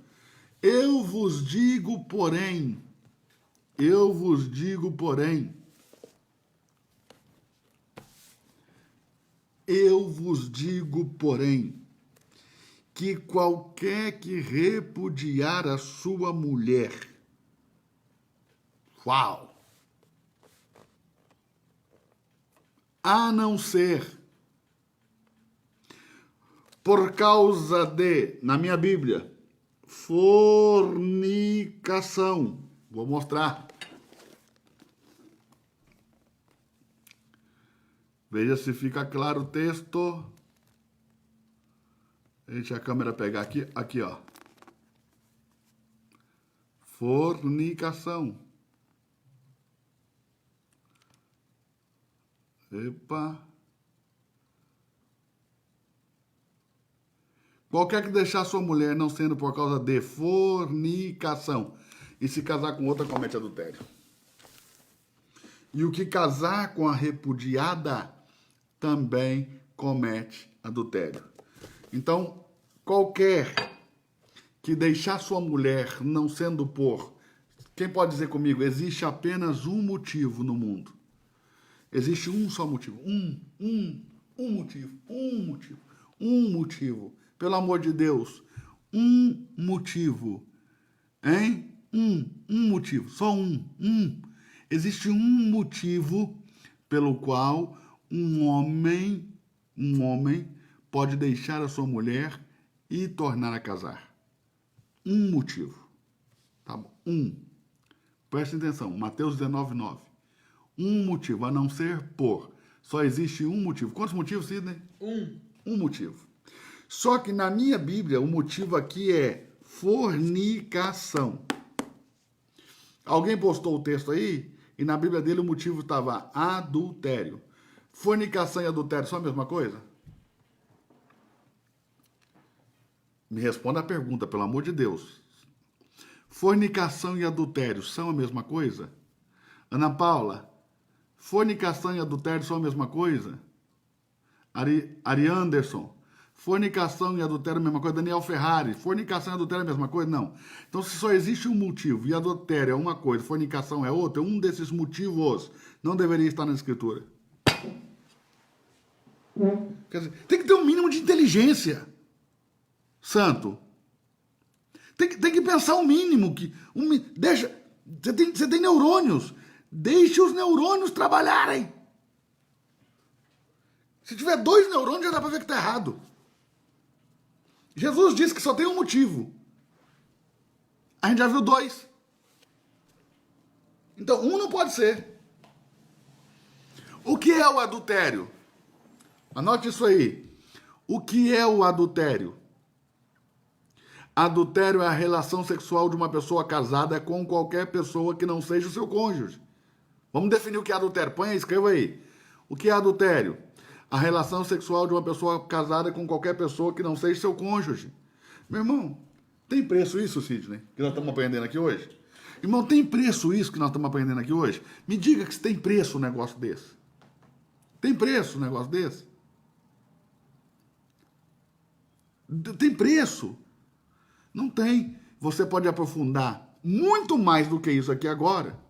Eu vos digo, porém, que qualquer que repudiar a sua mulher. Uau! A não ser por causa de, na minha Bíblia, fornicação. Vou mostrar. Veja se fica claro o texto. Deixa a câmera pegar aqui. Aqui, ó. Fornicação. Epa. Qualquer que deixar sua mulher não sendo por causa de fornicação e se casar com outra comete adultério. E o que casar com a repudiada também comete adultério. Então, qualquer que deixar sua mulher não sendo por... Quem pode dizer comigo? Existe apenas um motivo no mundo. Existe um só motivo. Um motivo. Pelo amor de Deus. Um motivo. Hein? Um motivo. Só um. Existe um motivo pelo qual um homem pode deixar a sua mulher e tornar a casar. Um motivo. Tá bom? Preste atenção. Mateus 19:9. Um motivo, a não ser por. Só existe um motivo. Quantos motivos, Sidney? Um motivo. Só que na minha Bíblia, o motivo aqui é fornicação. Alguém postou o texto aí e na Bíblia dele o motivo estava adultério. Fornicação e adultério são a mesma coisa? Me responda a pergunta, pelo amor de Deus. Fornicação e adultério são a mesma coisa? Ana Paula, fornicação e adultério são a mesma coisa? Ari Anderson, fornicação e adultério é a mesma coisa? Daniel Ferrari, fornicação e adultério é a mesma coisa? Não. Então, se só existe um motivo e adultério é uma coisa, fornicação é outra, um desses motivos não deveria estar na Escritura. Quer dizer, tem que ter um mínimo de inteligência, santo. Tem que pensar o mínimo. Deixa, você tem neurônios. Deixe os neurônios trabalharem. Se tiver 2 neurônios, já dá para ver que está errado. Jesus disse que só tem um motivo. A gente já viu 2. Então, um não pode ser. O que é o adultério? Anote isso aí. O que é o adultério? Adultério é a relação sexual de uma pessoa casada com qualquer pessoa que não seja o seu cônjuge. Vamos definir o que é adultério. Põe aí, escreva aí. O que é adultério? A relação sexual de uma pessoa casada com qualquer pessoa que não seja seu cônjuge. Meu irmão, tem preço isso, Sidney, que nós estamos aprendendo aqui hoje? Irmão, tem preço isso que nós estamos aprendendo aqui hoje? Me diga que tem preço um negócio desse. Tem preço um negócio desse? Tem preço? Não tem. Você pode aprofundar muito mais do que isso aqui agora,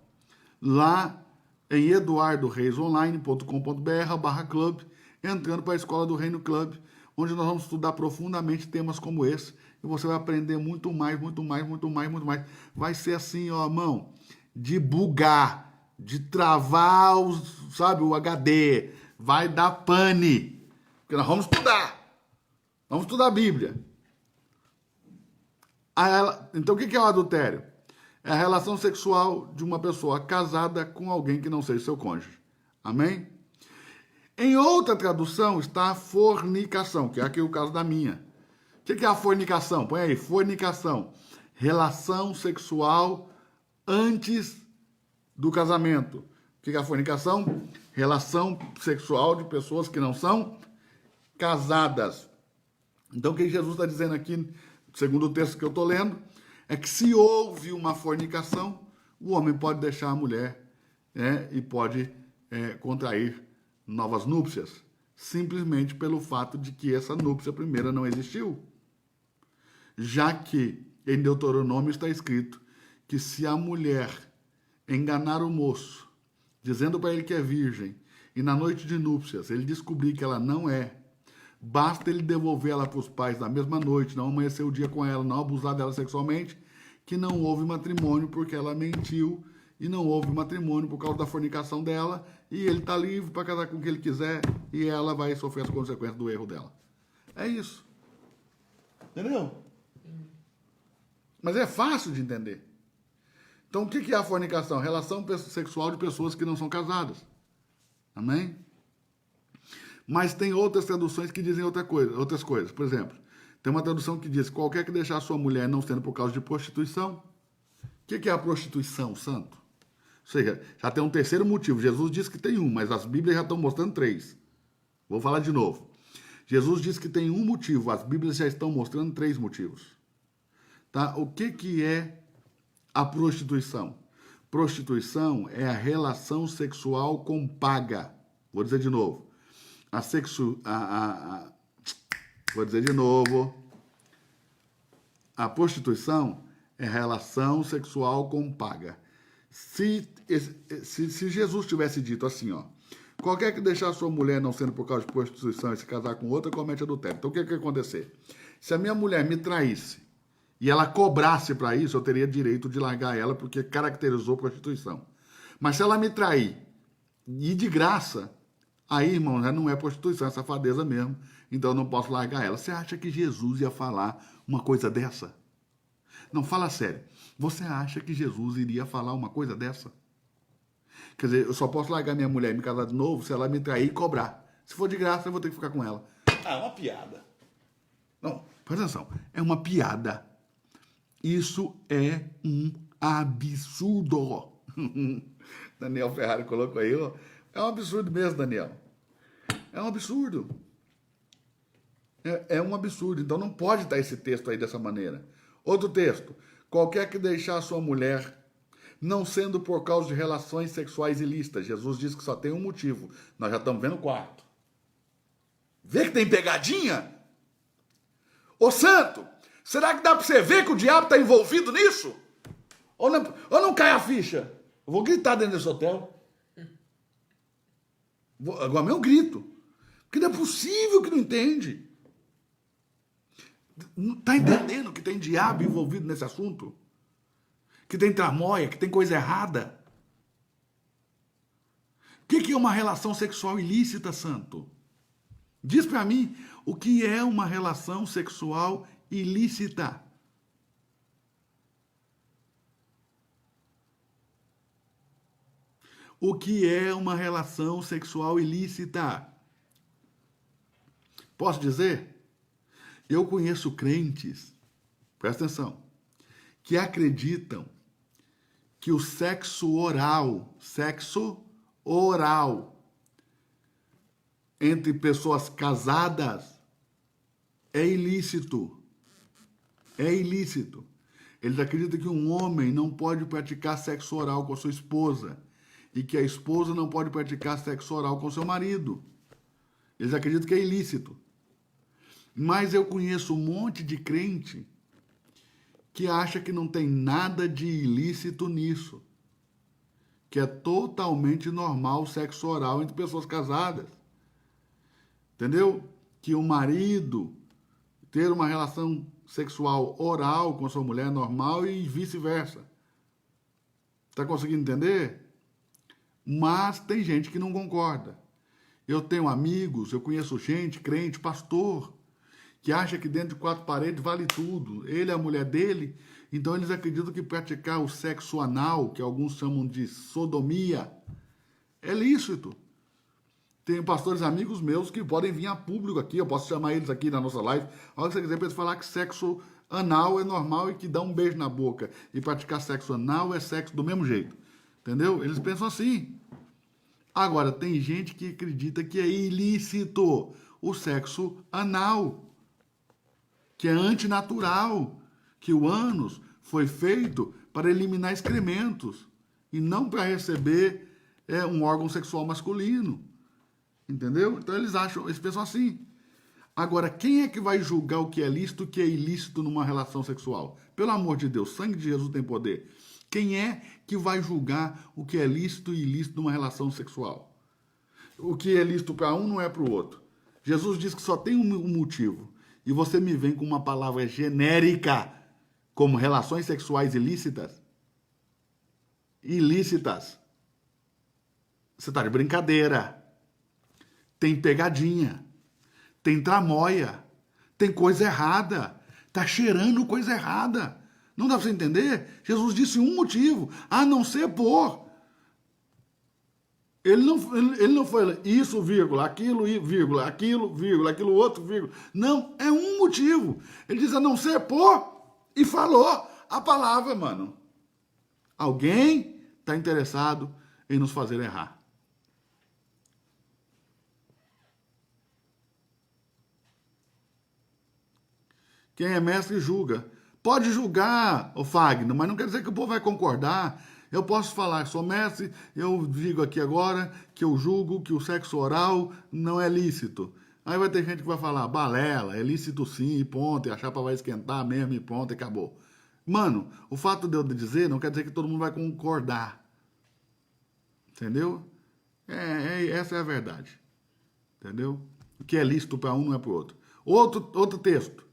lá em eduardoreisonline.com.br/club, entrando para a Escola do Reino Club, onde nós vamos estudar profundamente temas como esse, e você vai aprender muito mais. Vai ser assim, ó, mão, de bugar, de travar o HD, vai dar pane, porque nós vamos estudar a Bíblia. Então, o que é o adultério? É a relação sexual de uma pessoa casada com alguém que não seja seu cônjuge. Amém? Em outra tradução está a fornicação, que é aqui o caso da minha. O que é a fornicação? Põe aí, fornicação. Relação sexual antes do casamento. O que é a fornicação? Relação sexual de pessoas que não são casadas. Então, o que Jesus está dizendo aqui, segundo o texto que eu estou lendo, é que se houve uma fornicação, o homem pode deixar a mulher, e pode contrair novas núpcias, simplesmente pelo fato de que essa núpcia primeira não existiu. Já que em Deuteronômio está escrito que se a mulher enganar o moço, dizendo para ele que é virgem, e na noite de núpcias ele descobrir que ela não é, basta ele devolver ela para os pais na mesma noite, não amanhecer o dia com ela, não abusar dela sexualmente, que não houve matrimônio porque ela mentiu, e não houve matrimônio por causa da fornicação dela, e ele está livre para casar com quem ele quiser, e ela vai sofrer as consequências do erro dela. É isso. Entendeu? Mas é fácil de entender. Então, o que é a fornicação? Relação sexual de pessoas que não são casadas. Amém? Mas tem outras traduções que dizem outras coisas. Por exemplo, tem uma tradução que diz: qualquer que deixar sua mulher não sendo por causa de prostituição. O que é a prostituição, santo? Ou seja, já tem um terceiro motivo. Jesus diz que tem um, mas as Bíblias já estão mostrando 3. Vou falar de novo. Jesus diz que tem um motivo, as Bíblias já estão mostrando 3 motivos. Tá? O que é a prostituição? Prostituição é a relação sexual com paga. Vou dizer de novo. Vou dizer de novo. A prostituição é relação sexual com paga. Se Jesus tivesse dito assim, ó, qualquer que deixar sua mulher não sendo por causa de prostituição e se casar com outra, comete adultério. Então, o que ia acontecer? Se a minha mulher me traísse e ela cobrasse para isso, eu teria direito de largar ela, porque caracterizou prostituição. Mas se ela me trair e de graça, aí, irmão, já não é prostituição, é safadeza mesmo, então eu não posso largar ela. Você acha que Jesus ia falar uma coisa dessa? Não, fala sério. Você acha que Jesus iria falar uma coisa dessa? Quer dizer, eu só posso largar minha mulher e me casar de novo se ela me trair e cobrar. Se for de graça, eu vou ter que ficar com ela. Ah, é uma piada. Não, presta atenção. É uma piada. Isso é um absurdo. Daniel Ferrari colocou aí, ó. É um absurdo mesmo, Daniel. É um absurdo. É um absurdo. Então não pode estar esse texto aí dessa maneira. Outro texto. Qualquer que deixar sua mulher não sendo por causa de relações sexuais ilícitas. Jesus diz que só tem um motivo. Nós já estamos vendo o quarto. Vê que tem pegadinha? Ô santo, será que dá para você ver que o diabo está envolvido nisso? Ou não cai a ficha? Eu vou gritar dentro desse hotel. Agora mesmo eu grito. Porque não é possível que não entende. Não está entendendo que tem diabo envolvido nesse assunto? Que tem tramóia, que tem coisa errada? O que é uma relação sexual ilícita, santo? Diz para mim o que é uma relação sexual ilícita. O que é uma relação sexual ilícita? Posso dizer? Eu conheço crentes, presta atenção, que acreditam que o sexo oral entre pessoas casadas é ilícito. É ilícito. Eles acreditam que um homem não pode praticar sexo oral com a sua esposa e que a esposa não pode praticar sexo oral com seu marido. Eles acreditam que é ilícito. Mas eu conheço um monte de crente que acha que não tem nada de ilícito nisso. Que é totalmente normal o sexo oral entre pessoas casadas. Entendeu? Que o marido ter uma relação sexual oral com a sua mulher é normal e vice-versa. Está conseguindo entender? Mas tem gente que não concorda. Eu tenho amigos, eu conheço gente, crente, pastor, que acha que dentro de 4 paredes vale tudo. Ele é a mulher dele, então eles acreditam que praticar o sexo anal, que alguns chamam de sodomia, é lícito. Tem pastores amigos meus que podem vir a público aqui, eu posso chamar eles aqui na nossa live, a hora que você quiser, para eles falar que sexo anal é normal e que dá um beijo na boca. E praticar sexo anal é sexo do mesmo jeito. Entendeu? Eles pensam assim. Agora, tem gente que acredita que é ilícito o sexo anal, que é antinatural, que o ânus foi feito para eliminar excrementos e não para receber um órgão sexual masculino. Entendeu? Então eles pensam assim. Agora, quem é que vai julgar o que é lícito e o que é ilícito numa relação sexual? Pelo amor de Deus, o sangue de Jesus tem poder. Quem é que vai julgar o que é lícito e ilícito numa relação sexual? O que é lícito para um não é para o outro. Jesus diz que só tem um motivo. E você me vem com uma palavra genérica, como relações sexuais ilícitas. Ilícitas. Você está de brincadeira. Tem pegadinha. Tem tramóia. Tem coisa errada. Está cheirando coisa errada. Não dá para você entender? Jesus disse um motivo, a não ser por. Ele não foi isso, vírgula, aquilo, vírgula, aquilo outro, vírgula. Não, é um motivo. Ele diz a não ser por e falou a palavra, mano. Alguém está interessado em nos fazer errar. Quem é mestre julga. Pode julgar, o Fagner, mas não quer dizer que o povo vai concordar. Eu posso falar, sou mestre, eu digo aqui agora que eu julgo que o sexo oral não é lícito. Aí vai ter gente que vai falar, balela, é lícito sim, e ponto, e a chapa vai esquentar mesmo, e pronto, e acabou. Mano, o fato de eu dizer não quer dizer que todo mundo vai concordar. Entendeu? Essa é a verdade. Entendeu? O que é lícito para um não é para o outro. Outro texto,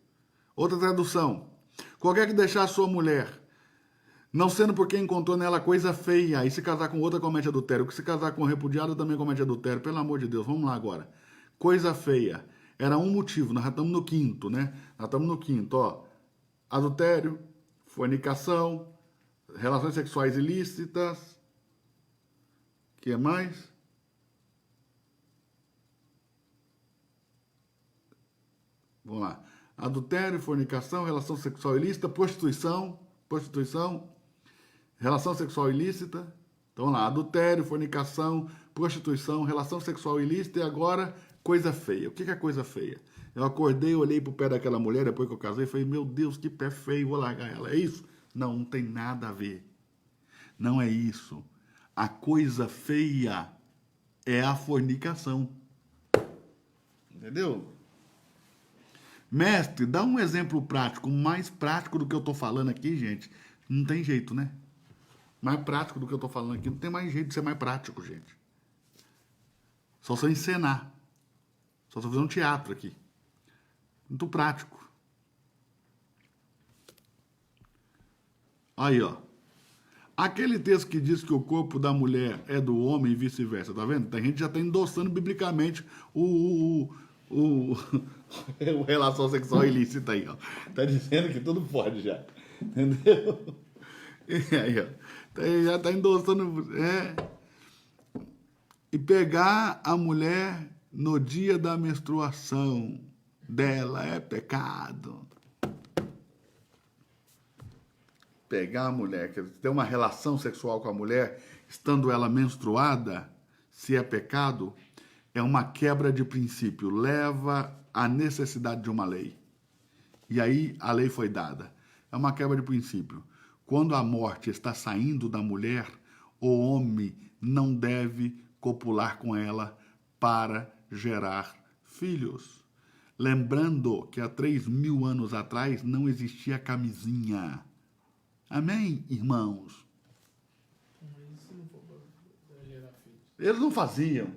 outra tradução. Qualquer que deixar a sua mulher, não sendo porque encontrou nela coisa feia, e se casar com outra comete adultério, que se casar com repudiado também comete adultério, pelo amor de Deus, vamos lá agora. Coisa feia, era um motivo, nós já estamos no quinto, né? Nós estamos no quinto, ó. Adultério, fornicação, relações sexuais ilícitas, o que mais? Vamos lá. Adultério, fornicação, relação sexual ilícita, prostituição, relação sexual ilícita. Então, lá, adultério, fornicação, prostituição, relação sexual ilícita e agora coisa feia. O que é coisa feia? Eu acordei, olhei pro pé daquela mulher depois que eu casei e falei, meu Deus, que pé feio, vou largar ela. É isso? Não, não tem nada a ver. Não é isso. A coisa feia é a fornicação. Entendeu? Mestre, dá um exemplo prático, mais prático do que eu tô falando aqui, gente. Não tem jeito, né? Mais prático do que eu tô falando aqui, não tem mais jeito de ser mais prático, gente. Só se eu encenar. Só se eu fazer um teatro aqui. Muito prático. Aí, ó. Aquele texto que diz que o corpo da mulher é do homem e vice-versa, tá vendo? A gente já tá endossando biblicamente o relação sexual ilícita aí, ó. Tá dizendo que tudo pode já. Entendeu? E aí, ó. Já tá endossando. E pegar a mulher no dia da menstruação dela é pecado. Pegar a mulher, quer dizer, ter uma relação sexual com a mulher, estando ela menstruada, se é pecado, é uma quebra de princípio, leva à necessidade de uma lei. E aí a lei foi dada. É uma quebra de princípio. Quando a morte está saindo da mulher, o homem não deve copular com ela para gerar filhos. Lembrando que há 3.000 anos atrás não existia camisinha. Amém, irmãos? Eles não faziam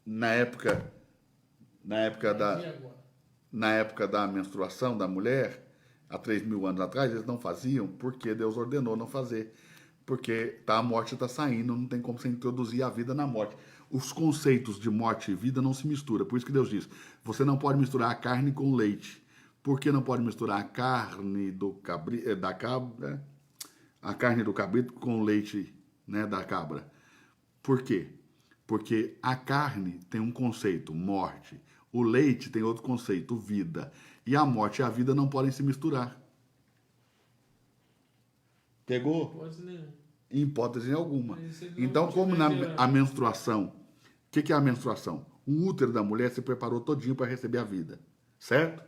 na época da menstruação da mulher, há 3.000 anos atrás, eles não faziam porque Deus ordenou não fazer. Porque a morte está saindo, não tem como você introduzir a vida na morte. Os conceitos de morte e vida não se misturam. Por isso que Deus diz, você não pode misturar a carne com leite. Por que não pode misturar a carne da cabra, a carne do cabrito com leite, né, da cabra? Por quê? Porque a carne tem um conceito, morte. O leite tem outro conceito, vida. E a morte e a vida não podem se misturar. Pegou? Em hipótese alguma. Então, como a menstruação, o que é a menstruação? O útero da mulher se preparou todinho para receber a vida, certo?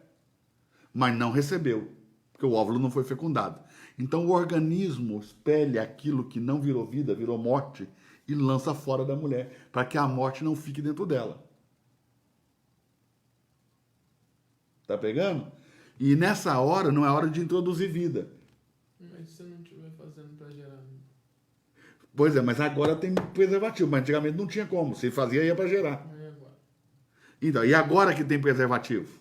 Mas não recebeu, porque o óvulo não foi fecundado. Então, o organismo espelha aquilo que não virou vida, virou morte, e lança fora da mulher, para que a morte não fique dentro dela. Tá pegando? E nessa hora, não é hora de introduzir vida. Mas se você não estiver fazendo para gerar. Pois é, mas agora tem preservativo, mas antigamente não tinha como. Se fazia, ia para gerar. Então, e agora que tem preservativo?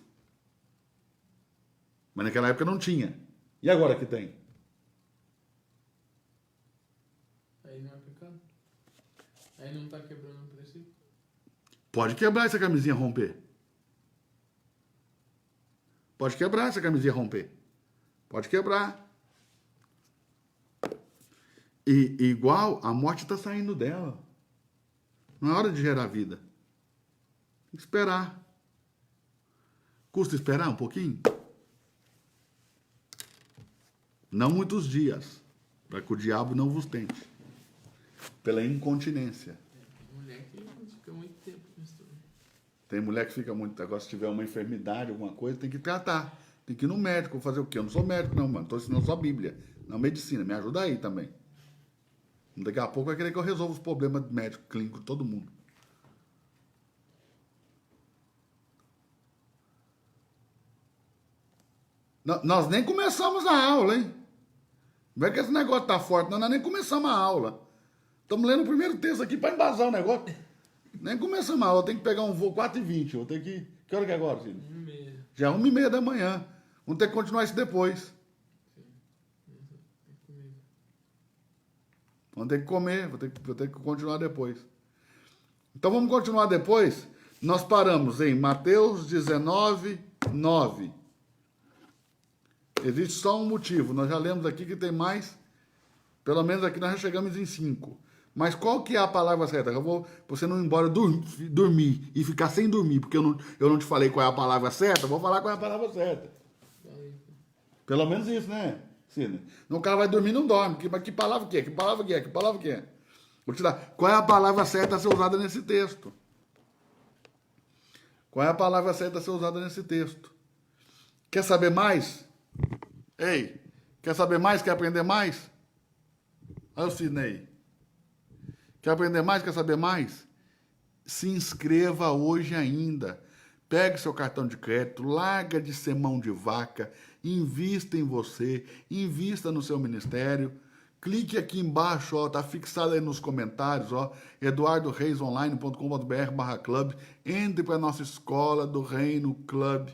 Mas naquela época não tinha. E agora que tem? Aí não é pecado. Aí não está quebrando o princípio. Pode quebrar essa camisinha romper. Pode quebrar essa camisinha romper. Pode quebrar. E igual a morte está saindo dela. Não é hora de gerar vida. Tem que esperar. Custa esperar um pouquinho? Não muitos dias, para que o diabo não vos tente. Pela incontinência. Tem mulher que fica muito tempo misturando. Tem mulher que fica muito... Agora, se tiver uma enfermidade, alguma coisa, tem que tratar. Tem que ir no médico, fazer o quê? Eu não sou médico, não, mano. Estou ensinando só a Bíblia. Não medicina. Me ajuda aí também. Daqui a pouco vai querer que eu resolva os problemas médicos, clínicos, todo mundo. Nós nem começamos a aula, hein? Não é que esse negócio tá forte, não. Nós nem começamos a aula. Estamos lendo o primeiro texto aqui para embasar o negócio. Nem começamos a aula. Tem que pegar um voo 4h20. Eu tenho que... Que hora que é agora, filho? 1h30. Já é 1h30 da manhã. Vamos ter que continuar isso depois. Vamos ter que comer. Vou ter que continuar depois. Então vamos continuar depois. Nós paramos em Mateus 19, 9. Existe só um motivo. Nós já lemos aqui que tem mais. Pelo menos aqui nós já chegamos em 5. Mas qual que é a palavra certa? Eu vou, você não ir embora dormir e ficar sem dormir, porque eu não te falei qual é a palavra certa, eu vou falar qual é a palavra certa. Pelo menos isso, né, Sidney? O cara vai dormir e não dorme. Que palavra que é? Que palavra que é? Que palavra que é? Vou te dar. Qual é a palavra certa a ser usada nesse texto? Qual é a palavra certa a ser usada nesse texto? Quer saber mais? Ei, quer saber mais? Quer aprender mais? Olha o Sidney. Quer aprender mais? Quer saber mais? Se inscreva hoje ainda. Pegue seu cartão de crédito, larga de ser mão de vaca, invista em você, invista no seu ministério. Clique aqui embaixo, ó, tá fixado aí nos comentários, ó, eduardoreisonline.com.br/club. Entre para a nossa escola do Reino Club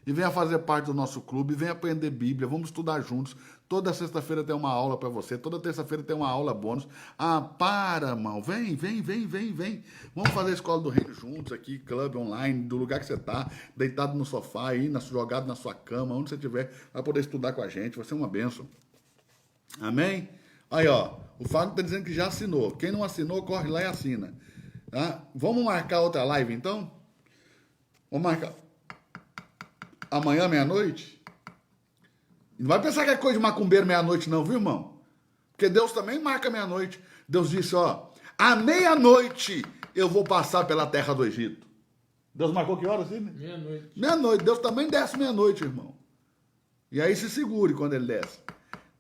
e venha fazer parte do nosso clube, venha aprender Bíblia, vamos estudar juntos. Toda sexta-feira tem uma aula para você, toda terça-feira tem uma aula bônus. Ah, para, irmão, vem. Vamos fazer a escola do Reino juntos aqui, clube online, do lugar que você tá, deitado no sofá, aí, jogado na sua cama, onde você estiver, vai poder estudar com a gente, vai ser uma bênção. Amém? Aí, ó, o Fábio está dizendo que já assinou. Quem não assinou, corre lá e assina. Tá? Vamos marcar outra live, então? Vamos marcar amanhã, meia-noite? Não vai pensar que é coisa de macumbeiro meia-noite não, viu, irmão? Porque Deus também marca meia-noite. Deus disse, ó, à meia-noite eu vou passar pela terra do Egito. Deus marcou que hora, assim? Meia-noite. Meia-noite. Deus também desce meia-noite, irmão. E aí se segure quando ele desce.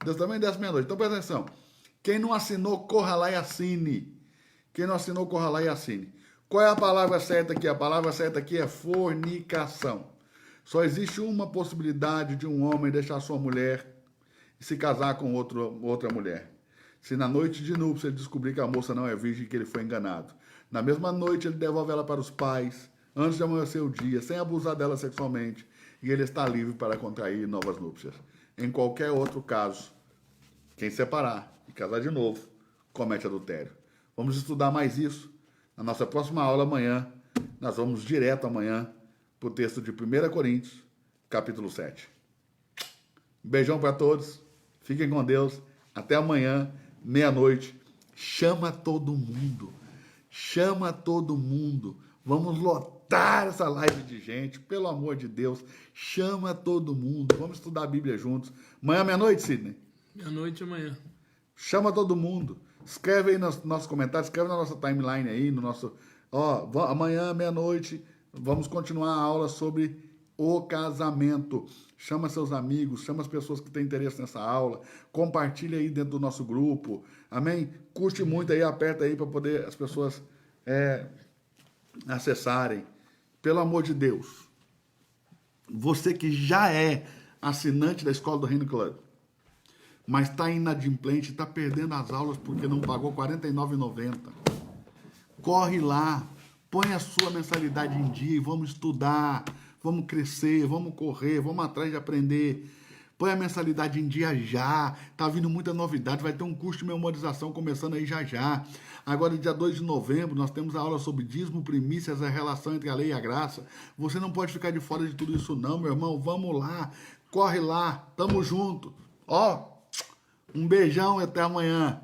Deus também desce meia-noite. Então presta atenção. Quem não assinou, corra lá e assine. Quem não assinou, corra lá e assine. Qual é a palavra certa aqui? A palavra certa aqui é fornicação. Só existe uma possibilidade de um homem deixar sua mulher e se casar com outra mulher. Se na noite de núpcias ele descobrir que a moça não é virgem e que ele foi enganado. Na mesma noite ele devolve ela para os pais, antes de amanhecer o dia, sem abusar dela sexualmente, e ele está livre para contrair novas núpcias. Em qualquer outro caso, quem separar e casar de novo, comete adultério. Vamos estudar mais isso na nossa próxima aula amanhã. Nós vamos direto amanhã para o texto de 1 Coríntios, capítulo 7. Beijão para todos. Fiquem com Deus. Até amanhã, meia-noite. Chama todo mundo. Chama todo mundo. Vamos lotar essa live de gente. Pelo amor de Deus. Chama todo mundo. Vamos estudar a Bíblia juntos. Amanhã, meia-noite, Sidney? Meia-noite amanhã. Chama todo mundo. Escreve aí nos nossos comentários. Escreve na nossa timeline aí. No nosso... Ó, amanhã, meia-noite, vamos continuar a aula sobre o casamento. Chama seus amigos, chama as pessoas que têm interesse nessa aula, compartilha aí dentro do nosso grupo, amém? Curte muito aí, aperta aí para poder as pessoas acessarem. Pelo amor de Deus, você que já é assinante da Escola do Reino Club, mas está inadimplente, está perdendo as aulas porque não pagou R$ 49,90. Corre lá, Põe a sua mensalidade em dia e vamos estudar, vamos crescer, vamos correr, vamos atrás de aprender. Põe a mensalidade em dia já. Tá vindo muita novidade. Vai ter um curso de memorização começando aí já já. Agora, dia 2 de novembro, nós temos a aula sobre dízimo, primícias, a relação entre a lei e a graça. Você não pode ficar de fora de tudo isso não, meu irmão. Vamos lá. Corre lá. Tamo junto. Ó, um beijão e até amanhã.